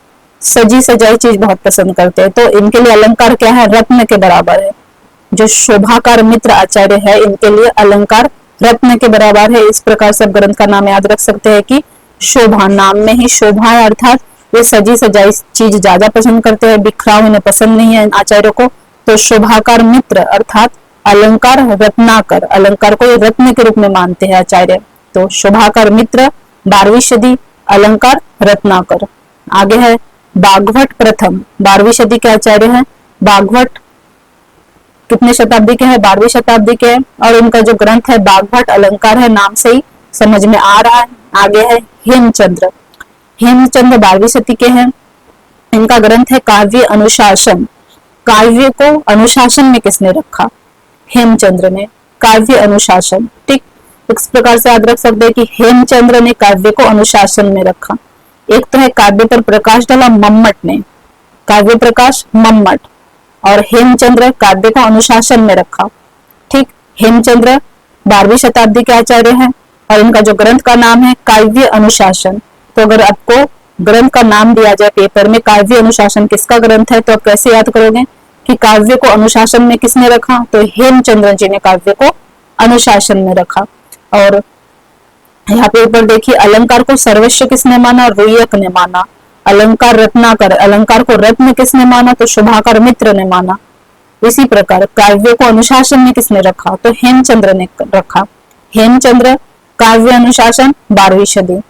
सजी सजाई चीज बहुत पसंद करते हैं। तो इनके लिए अलंकार क्या है, रत्न के बराबर है। जो शोभाकार मित्र आचार्य है इनके लिए अलंकार रत्न के बराबर है। इस प्रकार से ग्रंथ का नाम याद रख सकते हैं कि शोभा, नाम में ही शोभा है, अर्थात ये सजी सजाई चीज ज्यादा पसंद करते हैं, बिखराव इन्हें पसंद नहीं है आचार्य को। तो शोभाकार मित्र अर्थात अलंकार रत्नाकर, अलंकार को ये रत्न के रूप में मानते हैं आचार्य। तो शोभाकार मित्र 12वीं सदी, अलंकार रत्नाकर। आगे है बागभट्ट प्रथम, 12वीं सदी के आचार्य हैं। बागभट्ट कितने शताब्दी के हैं, 12वीं शताब्दी के हैं, और इनका जो ग्रंथ है बागभट्ट अलंकार है, नाम से ही समझ में आ रहा है। आगे है हेमचंद्र। हेमचंद्र 12वीं सदी के हैं, इनका ग्रंथ है काव्य अनुशासन। काव्य को अनुशासन में किसने रखा, हेमचंद्र ने, काव्य अनुशासन। ठीक, इस प्रकार से याद रख सकते हैं कि हेमचंद्र ने काव्य को अनुशासन में रखा। एक तो है काव्य पर प्रकाश डाला मम्मट ने, काव्य प्रकाश मम्मट, और हेमचंद्र काव्य को अनुशासन में रखा। ठीक, हेमचंद्र 12वीं शताब्दी के आचार्य हैं, और इनका जो ग्रंथ का नाम है काव्य अनुशासन। तो अगर आपको ग्रंथ का नाम दिया जाए पेपर में, काव्य अनुशासन किसका ग्रंथ है, तो आप कैसे याद करोगे कि काव्य को अनुशासन में किसने रखा, तो हेमचंद्र जी ने काव्य को अनुशासन में रखा। और यहाँ पे ऊपर देखिए अलंकार को सर्वस्व किसने माना, रुयक ने माना। अलंकार रत्नाकर, अलंकार को रत्न किसने माना, तो शोभाकर मित्र ने माना। इसी प्रकार काव्य को अनुशासन में किसने रखा, तो हेमचंद्र ने रखा। हेमचंद्र काव्य अनुशासन 12वीं सदी।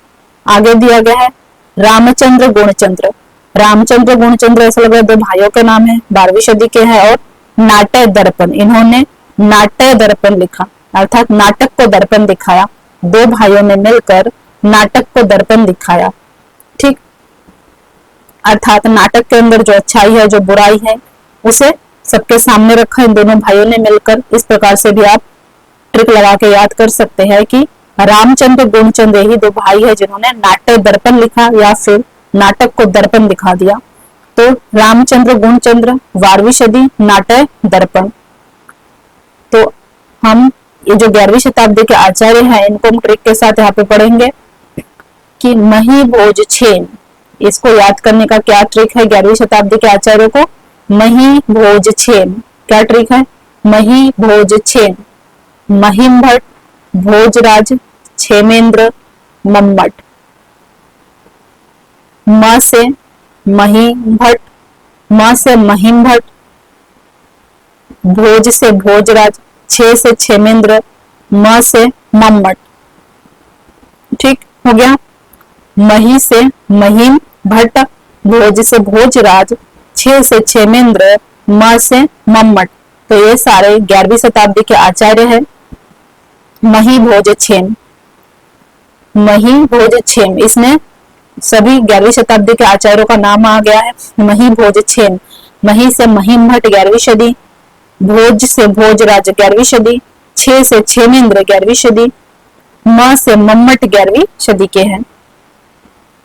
आगे दिया गया है रामचंद्र गुणचंद्र। रामचंद्र गुणचंद्र ऐसा लग रहा है दो भाइयों के नाम है, 12वीं सदी के हैं। और नाट्य दर्पण, इन्होंने नाट्य दर्पण लिखा, अर्थात नाटक को दर्पण दिखाया। दो भाइयों ने मिलकर नाटक को दर्पण दिखाया, ठीक। अर्थात नाटक के अंदर जो अच्छाई है, जो बुराई है, उसे सबके सामने रखा इन दोनों भाइयों ने मिलकर। इस प्रकार से भी आप ट्रिक लगा के याद कर सकते हैं कि रामचंद्र गुणचंद्र ही दो भाई है जिन्होंने नाट्य दर्पण लिखा या फिर नाटक को दर्पण दिखा दिया। तो रामचंद्र गुणचंद्र 12वीं सदी, नाट्य दर्पण। तो हम ये जो 11वीं शताब्दी के आचार्य हैं इनको हम ट्रिक के साथ यहाँ पे पढ़ेंगे कि मही भोज छेन, इसको याद करने का क्या ट्रिक है 11वीं शताब्दी के आचार्यों को, मही भोज छेन। क्या ट्रिक है, मही भोज छेन, महिम भट्ट, भोजराज, क्षेमेंद्र, मम्मट। म से मही भट्ट, म से महिम भट्ट, भोज से भोजराज, छे से क्षेमेंद्र, म से मम्मट। ठीक हो गया। मही से महिम भट्ट, भोज से भोजराज, छे से क्षेमेंद्र, म से मम्मट। तो ये सारे 11वीं शताब्दी के आचार्य हैं। मही भोज छेम, मही भोज छेम, इसमें सभी 11वीं शताब्दी के आचार्यों का नाम आ गया है। मही भोज छेम, मही से महिम भट्ट 11वीं सदी, भोज से भोजराज 11वीं सदी, छे से क्षेमेंद्र 11वीं सदी, म से मम्मट 11वीं सदी के हैं।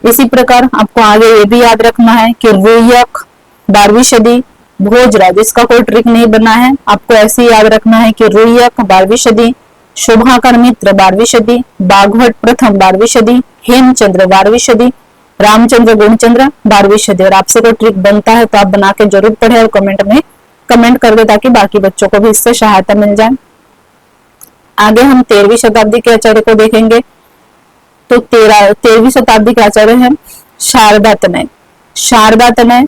इसी प्रकार आपको आगे ये भी याद रखना है कि रुयक 12वीं सदी, भोजराज, इसका कोई ट्रिक नहीं बना है, आपको ऐसे ही याद रखना है कि रुयक 12वीं सदी, शोभाकर मित्र 12वीं सदी, बाघभट्ट प्रथम 12वीं सदी, हेमचंद्र 12वीं सदी, रामचंद्र गुणचंद्र 12वीं सदी। और आपसे कोई ट्रिक बनता है तो आप बना के जरूर पढ़े और कमेंट में कमेंट कर दे ताकि बाकी बच्चों को भी इससे सहायता मिल जाए। आगे हम 13वीं शताब्दी के आचार्य को देखेंगे। तो 13वीं शताब्दी के आचार्य हैं शारदा तनय। शारदा तनय,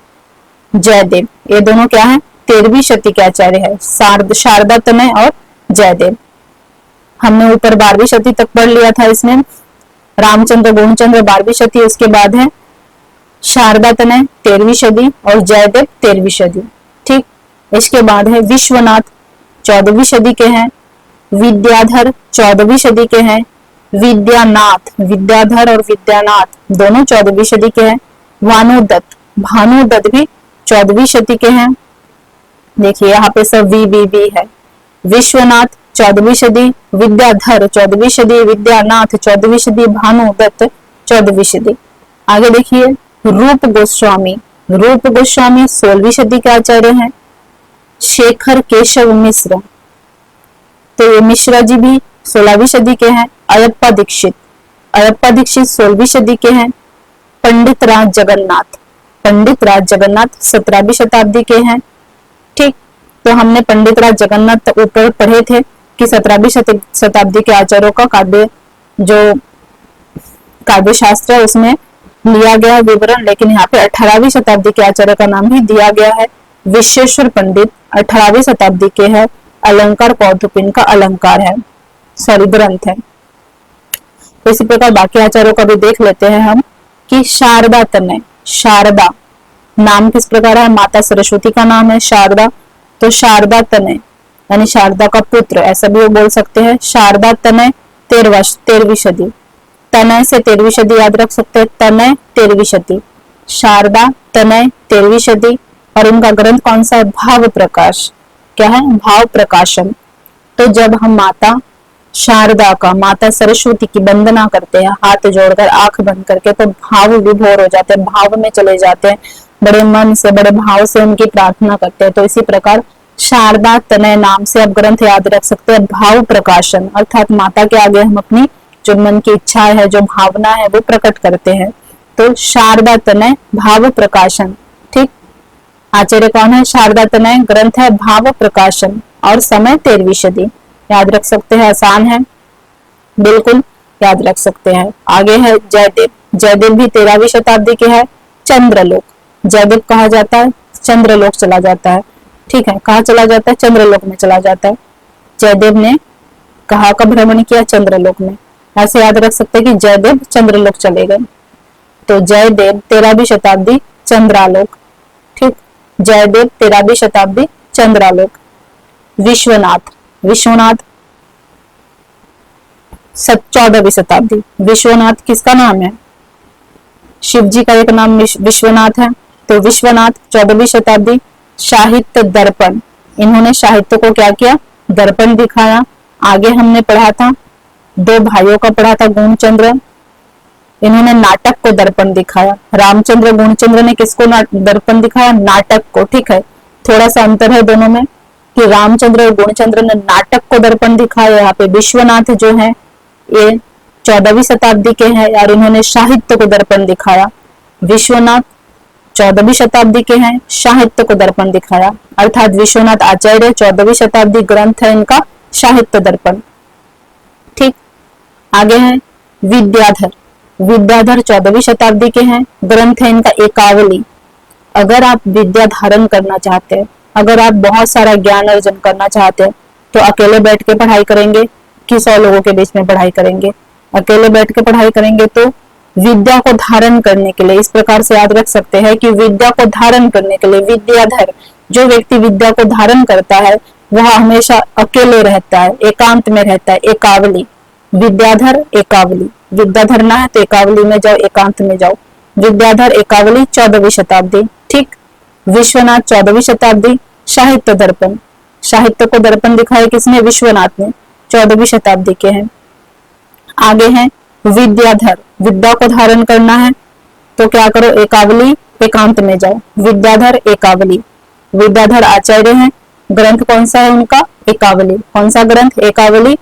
जयदेव, ये दोनों क्या है 13वीं शती के आचार्य है, शारदा तनय और जयदेव। हमने ऊपर 12वीं शती तक पढ़ लिया था, इसमें रामचंद्र गुणचंद्र 12वीं शती, उसके बाद है शारदा तनय 13वीं सदी और जयदेव 13वीं सदी। ठीक, इसके बाद है विश्वनाथ 14वीं सदी के हैं, विद्याधर 14वीं सदी के हैं, विद्यानाथ, विद्याधर और विद्यानाथ दोनों 14वीं सदी के हैं, भानुदत्त, भानुदत्त भी 14वीं सदी के हैं। देखिए यहाँ पे सब वी है। विश्वनाथ 14वीं सदी, विद्याधर 14वीं सदी, विद्यानाथ 14वीं सदी, भानुदत्त 14वीं सदी। आगे देखिए रूप गोस्वामी, रूप गोस्वामी 16वीं सदी के आचार्य हैं। शेखर केशव मिश्र, तो ये मिश्रा जी भी 16वीं सदी के हैं। अयप्पा दीक्षित, अयप्पा दीक्षित 16वीं सदी के हैं। पंडित राज जगन्नाथ, पंडित राज जगन्नाथ 17वीं शताब्दी के हैं। ठीक, तो हमने पंडित राज जगन्नाथ ऊपर पढ़े थे कि 17वीं शताब्दी के आचार्यों का काव्य जो काव्य शास्त्र है उसमें लिया गया विवरण, लेकिन यहाँ पे 18वीं शताब्दी के आचार्य का नाम भी दिया गया है। विश्वेश्वर पंडित 18वीं शताब्दी के हैं। अलंकार कौतुक का अलंकार है, सॉरी ग्रंथ है। तो इसी प्रकार बाकी आचार्यों का भी देख लेते हैं हम कि शारदा तनय, शारदा नाम किस प्रकार है, माता सरस्वती का नाम है शारदा, तो शारदा तनय यानी शारदा का पुत्र ऐसा भी वो बोल सकते हैं। शारदा तनय 13वीं सदी, तनय से 13वीं सदी याद रख सकते हैं, तनय 13वीं सदी, शारदा तनय 13वीं सदी। और उनका ग्रंथ कौन सा है, भाव प्रकाश, क्या है, भाव प्रकाशन। तो जब हम माता शारदा का, माता सरस्वती की वंदना करते हैं हाथ जोड़कर आंख बंद करके, तो भाव विभोर हो जाते हैं, भाव में चले जाते हैं, बड़े मन से बड़े भाव से उनकी प्रार्थना करते हैं। तो इसी प्रकार शारदा तनय नाम से आप ग्रंथ याद रख सकते हैं, भाव प्रकाशन, अर्थात माता के आगे हम अपनी जो मन की इच्छा है, जो भावना है वो प्रकट करते हैं। तो शारदा तनय भाव प्रकाशन। ठीक, आचार्य कौन है, शारदा तनय, ग्रंथ है भाव प्रकाशन और समय 13वीं सदी। याद रख सकते हैं, आसान है, बिल्कुल याद रख सकते हैं। आगे है जयदेव, जयदेव भी 13वीं शताब्दी के है। चंद्रलोक, जयदेव कहा जाता है, चंद्रलोक चला जाता है। ठीक है, कहाँ चला जाता है? चंद्रलोक में चला जाता है। जयदेव ने कहाँ का भ्रमण किया? चंद्रलोक में। ऐसे याद रख सकते हैं कि जयदेव चंद्रलोक चले गए, तो जयदेव 13वीं शताब्दी चंद्रालोक। ठीक, जयदेव 13वीं शताब्दी चंद्रालोक। विश्वनाथ, विश्वनाथ 14वीं शताब्दी। विश्वनाथ किसका नाम है? शिव जी का एक नाम विश्वनाथ है, तो विश्वनाथ 14वीं शताब्दी। साहित्य दर्पण, इन्होंने साहित्य को क्या किया? दर्पण दिखाया। आगे हमने पढ़ा था, दो भाइयों का पढ़ा था, गुणचंद्र, इन्होंने नाटक को दर्पण दिखाया। रामचंद्र गुणचंद्र ने किसको दर्पण दिखाया? नाटक को। ठीक है, थोड़ा सा अंतर है दोनों में कि रामचंद्र और गुणचंद्र ने नाटक को दर्पण दिखाया। यहाँ पे विश्वनाथ जो है ये 14वीं शताब्दी के हैं और इन्होंने साहित्य को दर्पण दिखाया। विश्वनाथ 14वीं शताब्दी के हैं, साहित्य को दर्पण दिखाया, अर्थात विश्वनाथ आचार्य 14वीं शताब्दी, ग्रंथ है इनका साहित्य दर्पण। ठीक, आगे है विद्याधर। विद्याधर 14वीं शताब्दी के हैं, ग्रंथ है इनका एकावली। अगर आप विद्या धारण करना चाहते हैं, अगर आप बहुत सारा ज्ञान अर्जन करना चाहते हैं, तो अकेले बैठ के पढ़ाई करेंगे कि 100 लोगों के बीच में पढ़ाई करेंगे? अकेले बैठ के पढ़ाई करेंगे। तो विद्या को धारण करने के लिए इस प्रकार से याद रख सकते हैं कि विद्या को धारण करने के लिए विद्याधर, जो व्यक्ति विद्या को धारण करता है वह हमेशा अकेले रहता है, एकांत में रहता है, एकावली। विद्याधर एकावली, विद्या धरना है तो एकावली में जाओ, एकांत में जाओ। विद्याधर एकावली 14वीं शताब्दी। ठीक, विश्वनाथ 14वीं शताब्दी। साहित्य दर्पण, साहित्य को दर्पण दिखाया किसने? विश्वनाथ ने, 14वीं शताब्दी के हैं। आगे हैं विद्याधर, विद्या को धारण करना है तो क्या करो? एकावली, एकांत में जाओ। विद्याधर एकावली, विद्याधर आचार्य हैं, ग्रंथ कौन सा है उनका? एकावली। कौन सा ग्रंथ? एकावली।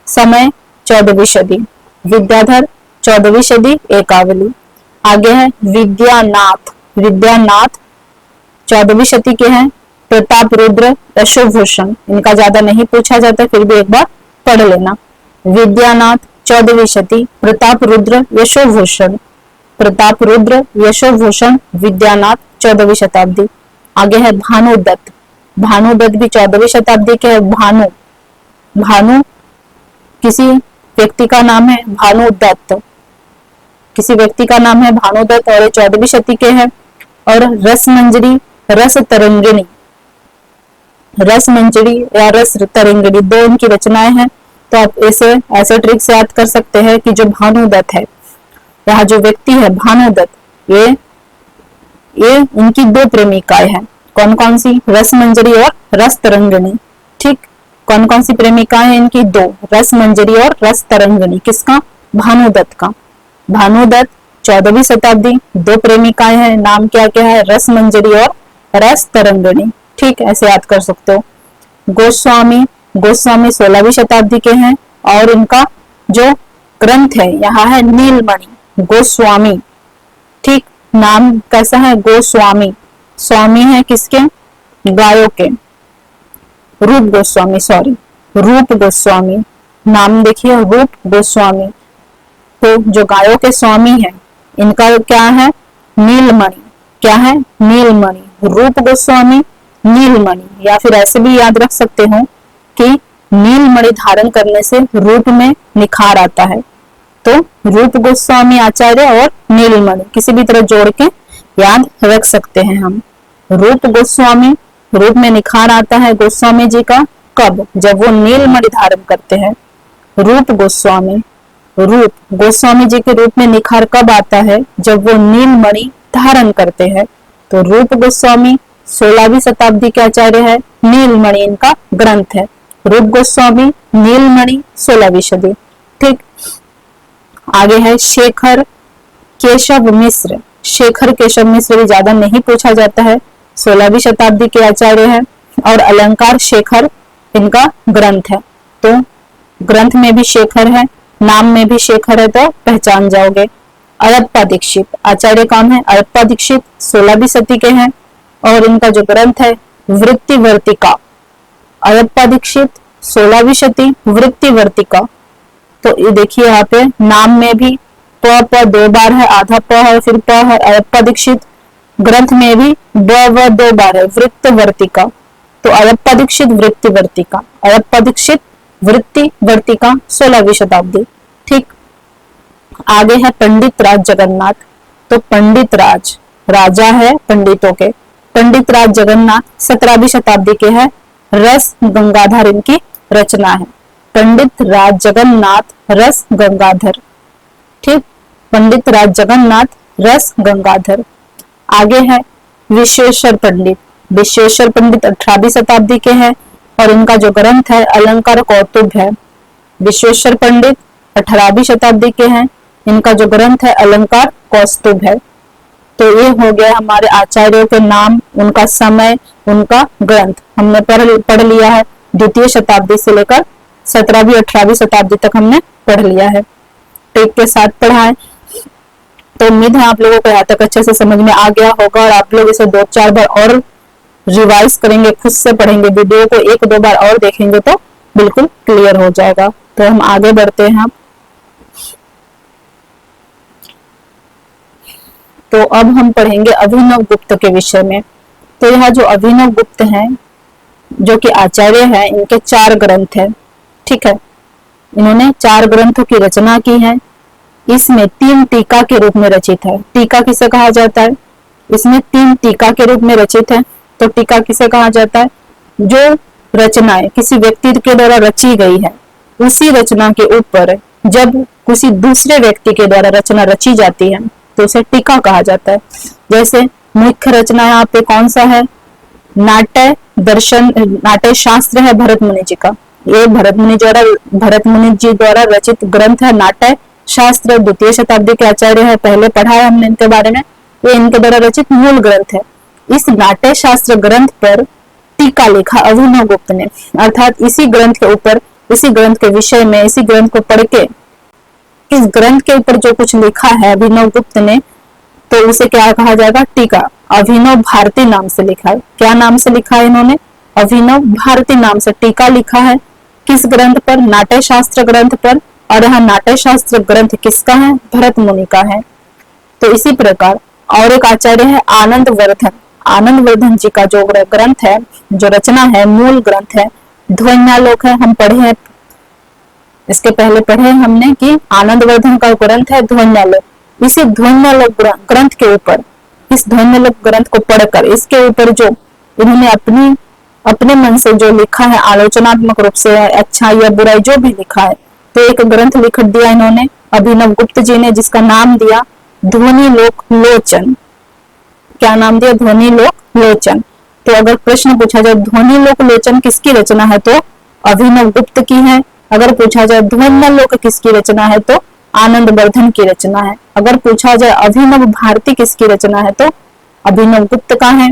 समय 14वीं सदी। विद्याधर 14वीं सदी, एकावली। आगे है विद्यानाथ। विद्यानाथ 14वीं शती के हैं, प्रताप रुद्र यशोभूषण, इनका ज्यादा नहीं पूछा जाता, फिर भी एक बार पढ़ लेना। विद्यानाथ 14वीं शती, प्रताप रुद्र यशोभूषण। प्रताप रुद्र यशोभूषण, विद्यानाथ 14वीं शताब्दी। आगे है भानुदत्त। भानुदत्त भी 14वीं शताब्दी के है। भानु, भानु किसी व्यक्ति का नाम है, भानुदत्त किसी व्यक्ति का नाम है भानुदत्त, और 14वीं शती के हैं। और रसमंजरी, रस तरंगिणी, रसमंजरी या रस तरंगिणी, दो इनकी रचनाएं हैं। तो आप ऐसे ट्रिक से याद कर सकते हैं कि जो भानुदत्त है, यहाँ जो व्यक्ति है भानुदत्त, ये इनकी दो प्रेमिकाएं हैं। कौन कौन सी? रसमंजरी और रस तरंगिणी। ठीक, कौन कौन सी प्रेमिकाएं हैं इनकी? दो, रसमंजरी और रस तरंगिणी। किसका? भानुदत्त का। भानुदत्त 14वीं शताब्दी, दो प्रेमिकाएं हैं, नाम क्या क्या है? रसमंजरी और रस तरंगिणी। ठीक, ऐसे याद कर सकते हो। गोस्वामी, गोस्वामी 16वीं शताब्दी के हैं और इनका जो ग्रंथ है यहाँ है नीलमणि। गोस्वामी, ठीक, नाम कैसा है? गोस्वामी। स्वामी है किसके? गायों के। रूप गोस्वामी, सॉरी, रूप गोस्वामी, नाम देखिए रूप गोस्वामी। तो जो गायों के स्वामी है इनका क्या है? नीलमणि। क्या है? नीलमणि। रूप गोस्वामी नीलमणि, या फिर ऐसे भी याद रख सकते हो कि नीलमणि धारण करने से रूप में निखार आता है। तो रूप गोस्वामी आचार्य और नीलमणि किसी भी तरह जोड़ के याद रख सकते हैं हम। रूप गोस्वामी, रूप में निखार आता है गोस्वामी जी का कब? जब वो नीलमणि धारण करते हैं। रूप गोस्वामी, रूप गोस्वामी जी के रूप में निखार कब आता है? जब वो नीलमणि धारण करते हैं। तो रूप गोस्वामी 16वीं शताब्दी के आचार्य है, नीलमणि इनका ग्रंथ है। रूप गोस्वामी, नीलमणि, 16वीं सदी। ठीक, आगे है शेखर केशव मिश्र। शेखर केशव मिश्र भी ज्यादा नहीं पूछा जाता है, 16वीं शताब्दी के आचार्य है। और अलंकार शेखर इनका ग्रंथ है। तो ग्रंथ में भी शेखर है, नाम में भी शेखर है, तो पहचान जाओगे। अयप्पा दीक्षित आचार्य कौन है? अयप्पा दीक्षित 16वीं सदी के हैं और इनका जो ग्रंथ है वृत्तिवर्तिका। अयप्पा दीक्षित 16वीं शती, वृत्तिवर्तिका। तो ये देखिए यहाँ पे नाम में भी प दो बार है, आधा प है, फिर प है। अयप्पा दीक्षित ग्रंथ में भी ब व दो बार है, वृत्तवर्तिका। तो अयप्पा दीक्षित वृत्ति वर्तिका, अयप्पा दीक्षित वृत्ति वर्तिका 16वीं शताब्दी। ठीक, आगे है पंडित राज जगन्नाथ। तो पंडित राज, राजा है पंडितों के, पंडित राज जगन्नाथ 17वीं शताब्दी के है। रस गंगाधर इनकी रचना है। पंडित राज जगन्नाथ रस गंगाधर। ठीक, पंडित राज जगन्नाथ रस गंगाधर। आगे है विश्वेश्वर पंडित। विश्वेश्वर पंडित 18वीं शताब्दी के हैं और इनका जो ग्रंथ है अलंकार कौतुभ है। विश्वेश्वर पंडित 18वीं शताब्दी के हैं, इनका जो ग्रंथ है अलंकार कौस्तुभ है। तो ये हो गया हमारे आचार्यों के नाम, उनका समय, उनका ग्रंथ हमने पढ़ लिया है। द्वितीय शताब्दी से लेकर 17वीं 18वीं शताब्दी तक हमने पढ़ लिया है। टेक के साथ पढ़ा है। तो उम्मीद है आप लोगों को यहाँ तक अच्छे से समझ में आ गया होगा और आप लोग इसे 2-4 बार और रिवाइज करेंगे, खुद से पढ़ेंगे, वीडियो को 1-2 बार और देखेंगे तो बिल्कुल क्लियर हो जाएगा। तो हम आगे बढ़ते हैं। तो अब हम पढ़ेंगे अभिनव गुप्त के विषय में। तो यह जो अभिनव गुप्त हैं, जो कि आचार्य हैं, इनके 4 ग्रंथ हैं। ठीक है, इन्होंने 4 ग्रंथों की रचना की है। इसमें 3 टीका के रूप में रचित है। टीका किसे कहा जाता है? इसमें 3 टीका के रूप में रचित है। तो टीका किसे कहा जाता है? जो रचनाएं किसी व्यक्ति के द्वारा रची गई है, उसी रचना के ऊपर जब किसी दूसरे व्यक्ति के द्वारा रचना रची जाती है तो उसे टीका कहा जाता है। जैसे मुख्य रचना यहाँ पे कौन सा है? नाट्य दर्शन, नाट्य शास्त्र है भरत मुनि जी का। ये भरत मुनि जी द्वारा रचित ग्रंथ है नाट्य शास्त्र। द्वितीय शताब्दी के आचार्य है, पहले पढ़ा है हमने इनके बारे में। ये इनके द्वारा रचित मूल ग्रंथ है। इस नाट्य शास्त्र ग्रंथ पर टीका लिखा अभिनव गुप्त ने, अर्थात इसी ग्रंथ के ऊपर, इसी ग्रंथ के विषय में, इसी ग्रंथ को पढ़ के इस ग्रंथ के ऊपर जो कुछ लिखा है अभिनव गुप्त ने, तो उसे क्या कहा जाएगा? टीका। अभिनव भारती नाम से लिखा है। क्या नाम से लिखा है इन्होंने? अभिनव भारती नाम से टीका लिखा है। किस ग्रंथ पर? नाट्य शास्त्र ग्रंथ पर। और यह नाट्य शास्त्र ग्रंथ किसका है? भरत मुनि का है। तो इसी प्रकार और एक आचार्य है आनंद वर्धन। आनंद वर्धन जी का जो ग्रंथ है, जो रचना है, मूल ग्रंथ है ध्वन्यालोक है। हम पढ़े हैं, इसके पहले पढ़े हमने कि आनंद वर्धन का ग्रंथ है ध्वन्यालोक। इसी ध्वन्यालोक ग्रंथ के ऊपर, इस ध्वन्यालोक ग्रंथ को पढ़कर इसके ऊपर जो इन्होंने अपने मन से जो लिखा है, आलोचनात्मक रूप से अच्छा या बुराई जो भी लिखा है, तो एक ग्रंथ लिख दिया इन्होंने अभिनव गुप्त जी ने, जिसका नाम दिया ध्वनिलोक लोचन। क्या नाम दिया? ध्वनिलोक लोचन। तो अगर प्रश्न पूछा जाए ध्वनिलोक लोचन किसकी रचना है, तो अभिनव गुप्त की है। अगर पूछा जाए ध्वन्यालोक किसकी रचना है, तो आनंद वर्धन की रचना है। अगर पूछा जाए अभिनव भारती किसकी रचना है, तो अभिनव गुप्त का है।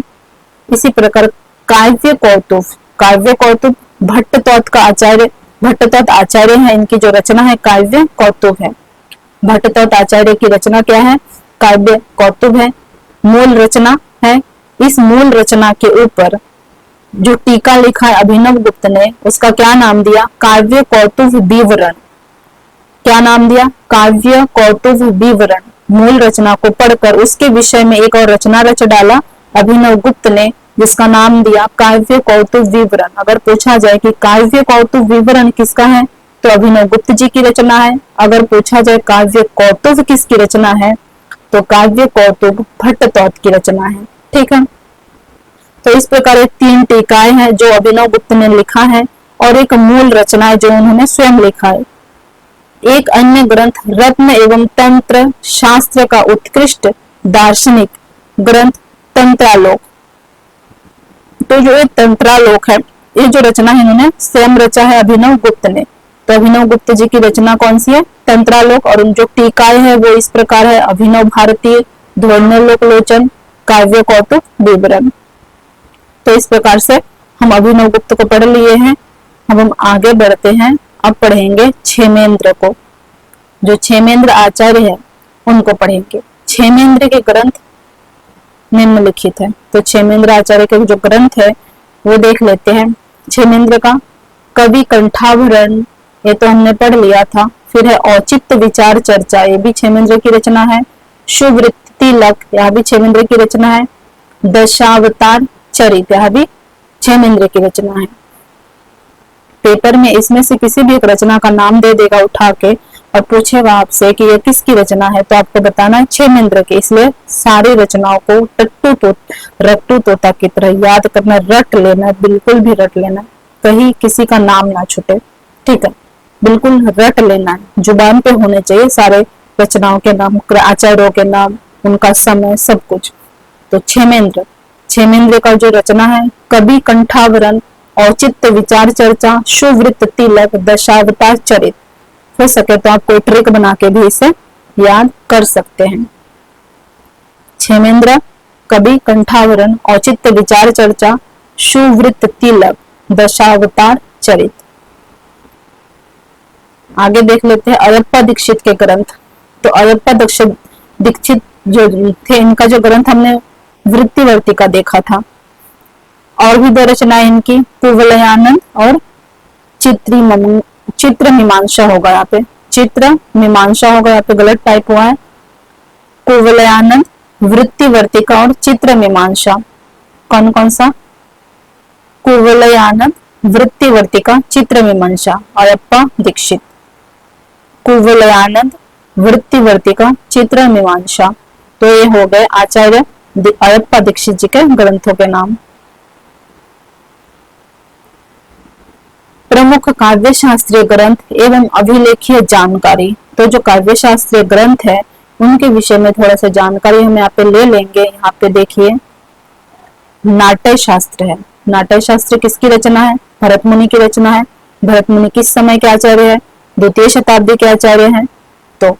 इसी प्रकार काव्य कौतुक, काव्य कौतुक भट्टतोत का आचार्य, भट्टतोत आचार्य है, इनकी जो रचना है काव्य कौतुक है। भट्टतोत आचार्य की रचना क्या है? काव्य कौतुक है, मूल रचना है। इस मूल रचना के ऊपर जो टीका लिखा है अभिनव गुप्त ने, उसका क्या नाम दिया? काव्य कौतुक विवरण। क्या नाम दिया? काव्य कौतुक विवरण। मूल रचना को पढ़कर उसके विषय में एक और रचना रच डाला अभिनव गुप्त ने, जिसका नाम दिया काव्य कौतुक विवरण। अगर पूछा जाए कि काव्य कौतुक विवरण किसका है, तो अभिनव गुप्त जी की रचना है। अगर पूछा जाए काव्य कौतुक किसकी रचना है, तो काव्य कौतुक भट्टतोत की रचना है। ठीक है, तो इस प्रकार 3 टीकाएं हैं जो अभिनव गुप्त ने लिखा है और एक मूल रचना है जो उन्होंने स्वयं लिखा है। एक अन्य ग्रंथ रत्न एवं तंत्र शास्त्र का उत्कृष्ट दार्शनिक ग्रंथ तंत्रालोक। तो जो एक तंत्रालोक है, ये जो रचना है इन्होंने स्वयं रचा है अभिनव गुप्त ने। तो अभिनव गुप्त जी की रचना कौन सी है? तंत्रालोक। और उन जो टीकाएं हैं वो इस प्रकार है अभिनव भारती, ध्वन्यालोक लोचन, काव्य कौतुक विवरण। तो इस प्रकार से हम अभिनव गुप्त को पढ़ लिए हैं। अब हम आगे बढ़ते हैं। अब पढ़ेंगे क्षेमेंद्र को। जो क्षेमेंद्र आचार्य है उनको पढ़ेंगे। क्षेमेंद्र के ग्रंथ निम्नलिखित है। तो क्षेमेंद्र आचार्य के जो ग्रंथ है वो देख लेते हैं। क्षेमेंद्र का कवि कंठाभरण, ये तो हमने पढ़ लिया था। फिर है औचित्य विचार चर्चा, ये भी क्षेमेंद्र की रचना है। शुभवृत्ति लक, यह भी क्षेमेंद्र की रचना है। दशावतार चरित, यह भी क्षेमेंद्र की रचना है। पेपर में इसमें से किसी भी एक रचना का नाम दे देगा उठा के और पूछेगा आपसे कि ये किसकी रचना है, तो आपको बताना है क्षेमेंद्र की। इसलिए सारी रचनाओं को टट्टू तो रट्टू तोता की तरह याद करना, रट लेना, बिल्कुल भी रट लेना, कहीं किसी का नाम ना छूटे। ठीक है, बिल्कुल रट लेना है, जुबान पे होने चाहिए सारे रचनाओं के नाम, आचार्यों के नाम, उनका समय, सब कुछ। तो क्षेमेंद्र, क्षेमेंद्र का जो रचना है, कवि कंठावरण, औचित्य विचार चर्चा, सुवृत्त तिलक, दशावतार चरित। हो सके तो आप कोई ट्रिक बना के भी इसे याद कर सकते हैं। क्षेमेंद्र, कवि कंठावरण, औचित्य विचार चर्चा, सुवृत्त तिलक, दशावतार चरित। आगे देख लेते हैं अयप्पा दीक्षित के ग्रंथ। तो अयप्पा दीक्षित जो थे, इनका जो ग्रंथ हमने वृत्तिवर्तिका देखा था। और भी दो रचनाएं इनकी, कुवलयानंद और चित्र मीमांसा होगा यहाँ पे, चित्र मीमांसा होगा यहाँ पे, गलत टाइप हुआ है। कुवलयानंद, वृत्तिवर्तिका और चित्र मीमांसा। कौन कौन सा? कुवलयानंद, वृत्तिवर्तिका, चित्र मीमांसा, अयप्पा दीक्षित। कुवलयानंद, वृत्तिवर्तिका, चित्र मीमांसा। तो ये हो गए आचार्य अयप्पा दीक्षित जी के ग्रंथों के नाम। प्रमुख काव्य शास्त्रीय ग्रंथ एवं अभिलेखीय जानकारी। तो जो काव्य शास्त्रीय ग्रंथ है उनके विषय में थोड़ा सा जानकारी हम यहाँ पे ले लेंगे। यहाँ पे देखिए नाट्य शास्त्र है। नाट्य शास्त्र किसकी रचना है? भरत मुनि की रचना है। भरत मुनि किस समय के आचार्य है? द्वितीय शताब्दी के आचार्य हैं। तो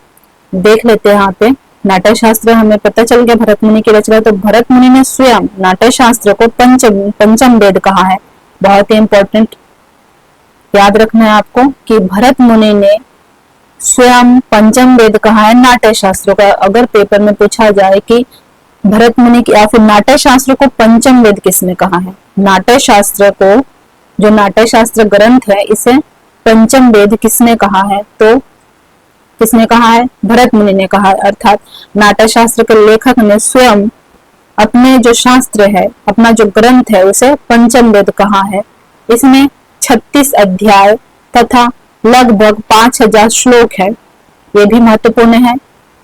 देख लेते हैं यहाँ पे नाट्य शास्त्र, हमें पता चल गया भरत मुनि की रचना। तो भरत मुनि ने स्वयं नाट्य शास्त्र को पंचम वेद कहा है। बहुत ही इंपॉर्टेंट याद रखना है आपको कि भरत मुनि ने स्वयं पंचम वेद कहा है नाट्य शास्त्र का। अगर पेपर में पूछा जाए कि भरत मुनि या फिर नाट्य शास्त्र को पंचम वेद किसने कहा है, नाट्य शास्त्र को, जो नाट्य शास्त्र ग्रंथ है, इसे पंचम वेद किसने कहा है? तो किसने कहा है? भरत मुनि ने कहा है। अर्थात नाट्य शास्त्र के लेखक ने स्वयं अपने जो शास्त्र है, अपना जो ग्रंथ है, उसे पंचम वेद कहा है। इसमें 36 अध्याय तथा लगभग 5000 श्लोक है। ये भी महत्वपूर्ण है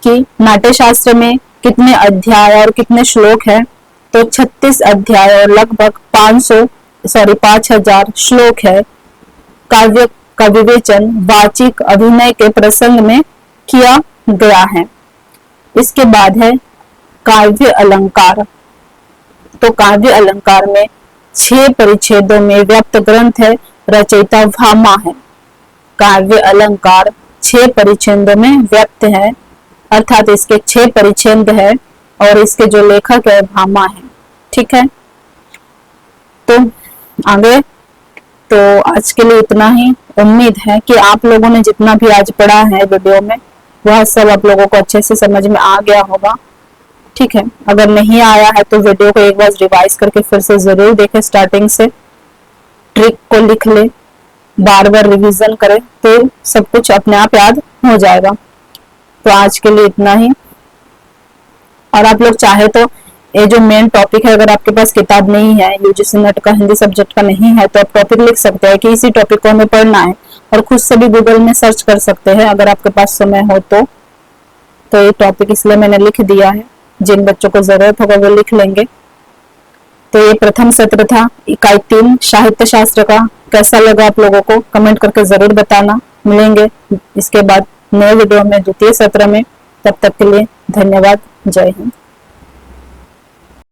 कि नाट्य शास्त्र में कितने अध्याय और कितने श्लोक है। तो 36 अध्याय और लगभग 5000 श्लोक है। काव्य का विवेचन वाचिक अभिनय के प्रसंग में किया गया है। इसके बाद है काव्य अलंकार। तो काव्य अलंकार में 6 परिच्छेदों में व्याप्त ग्रंथ है, रचयिता भामा है। काव्य अलंकार 6 परिच्छेदों में व्यक्त है, अर्थात इसके 6 परिच्छेद है और इसके जो लेखक है भामा है। ठीक है, तो आगे तो आज के लिए इतना ही। उम्मीद है कि आप लोगों ने जितना भी आज पढ़ा है वीडियो में, वह सब आप लोगों को अच्छे से समझ में आ गया होगा। ठीक है, अगर नहीं आया है तो वीडियो को एक बार रिवाइज करके फिर से जरूर देखें, स्टार्टिंग से ट्रिक को लिख ले, बार बार रिवीजन करें, तो सब कुछ अपने आप याद हो जाएगा। तो आज के लिए इतना ही। और आप लोग चाहे तो ये जो मेन टॉपिक है, अगर आपके पास किताब नहीं है, यूजीसी नेट का हिंदी सब्जेक्ट का नहीं है, तो आप टॉपिक लिख सकते हैं कि इसी टॉपिक को हमें पढ़ना है, और खुद से भी गूगल में सर्च कर सकते हैं अगर आपके पास समय हो तो ये टॉपिक इसलिए मैंने लिख दिया है, जिन बच्चों को जरूरत होगा वो लिख लेंगे। तो ये प्रथम सत्र था इकाई 3 साहित्य शास्त्र का। कैसा लगा आप लोगों को कमेंट करके जरूर बताना। मिलेंगे इसके बाद नए वीडियो में द्वितीय सत्र में। तब तक के लिए धन्यवाद। जय हिंद।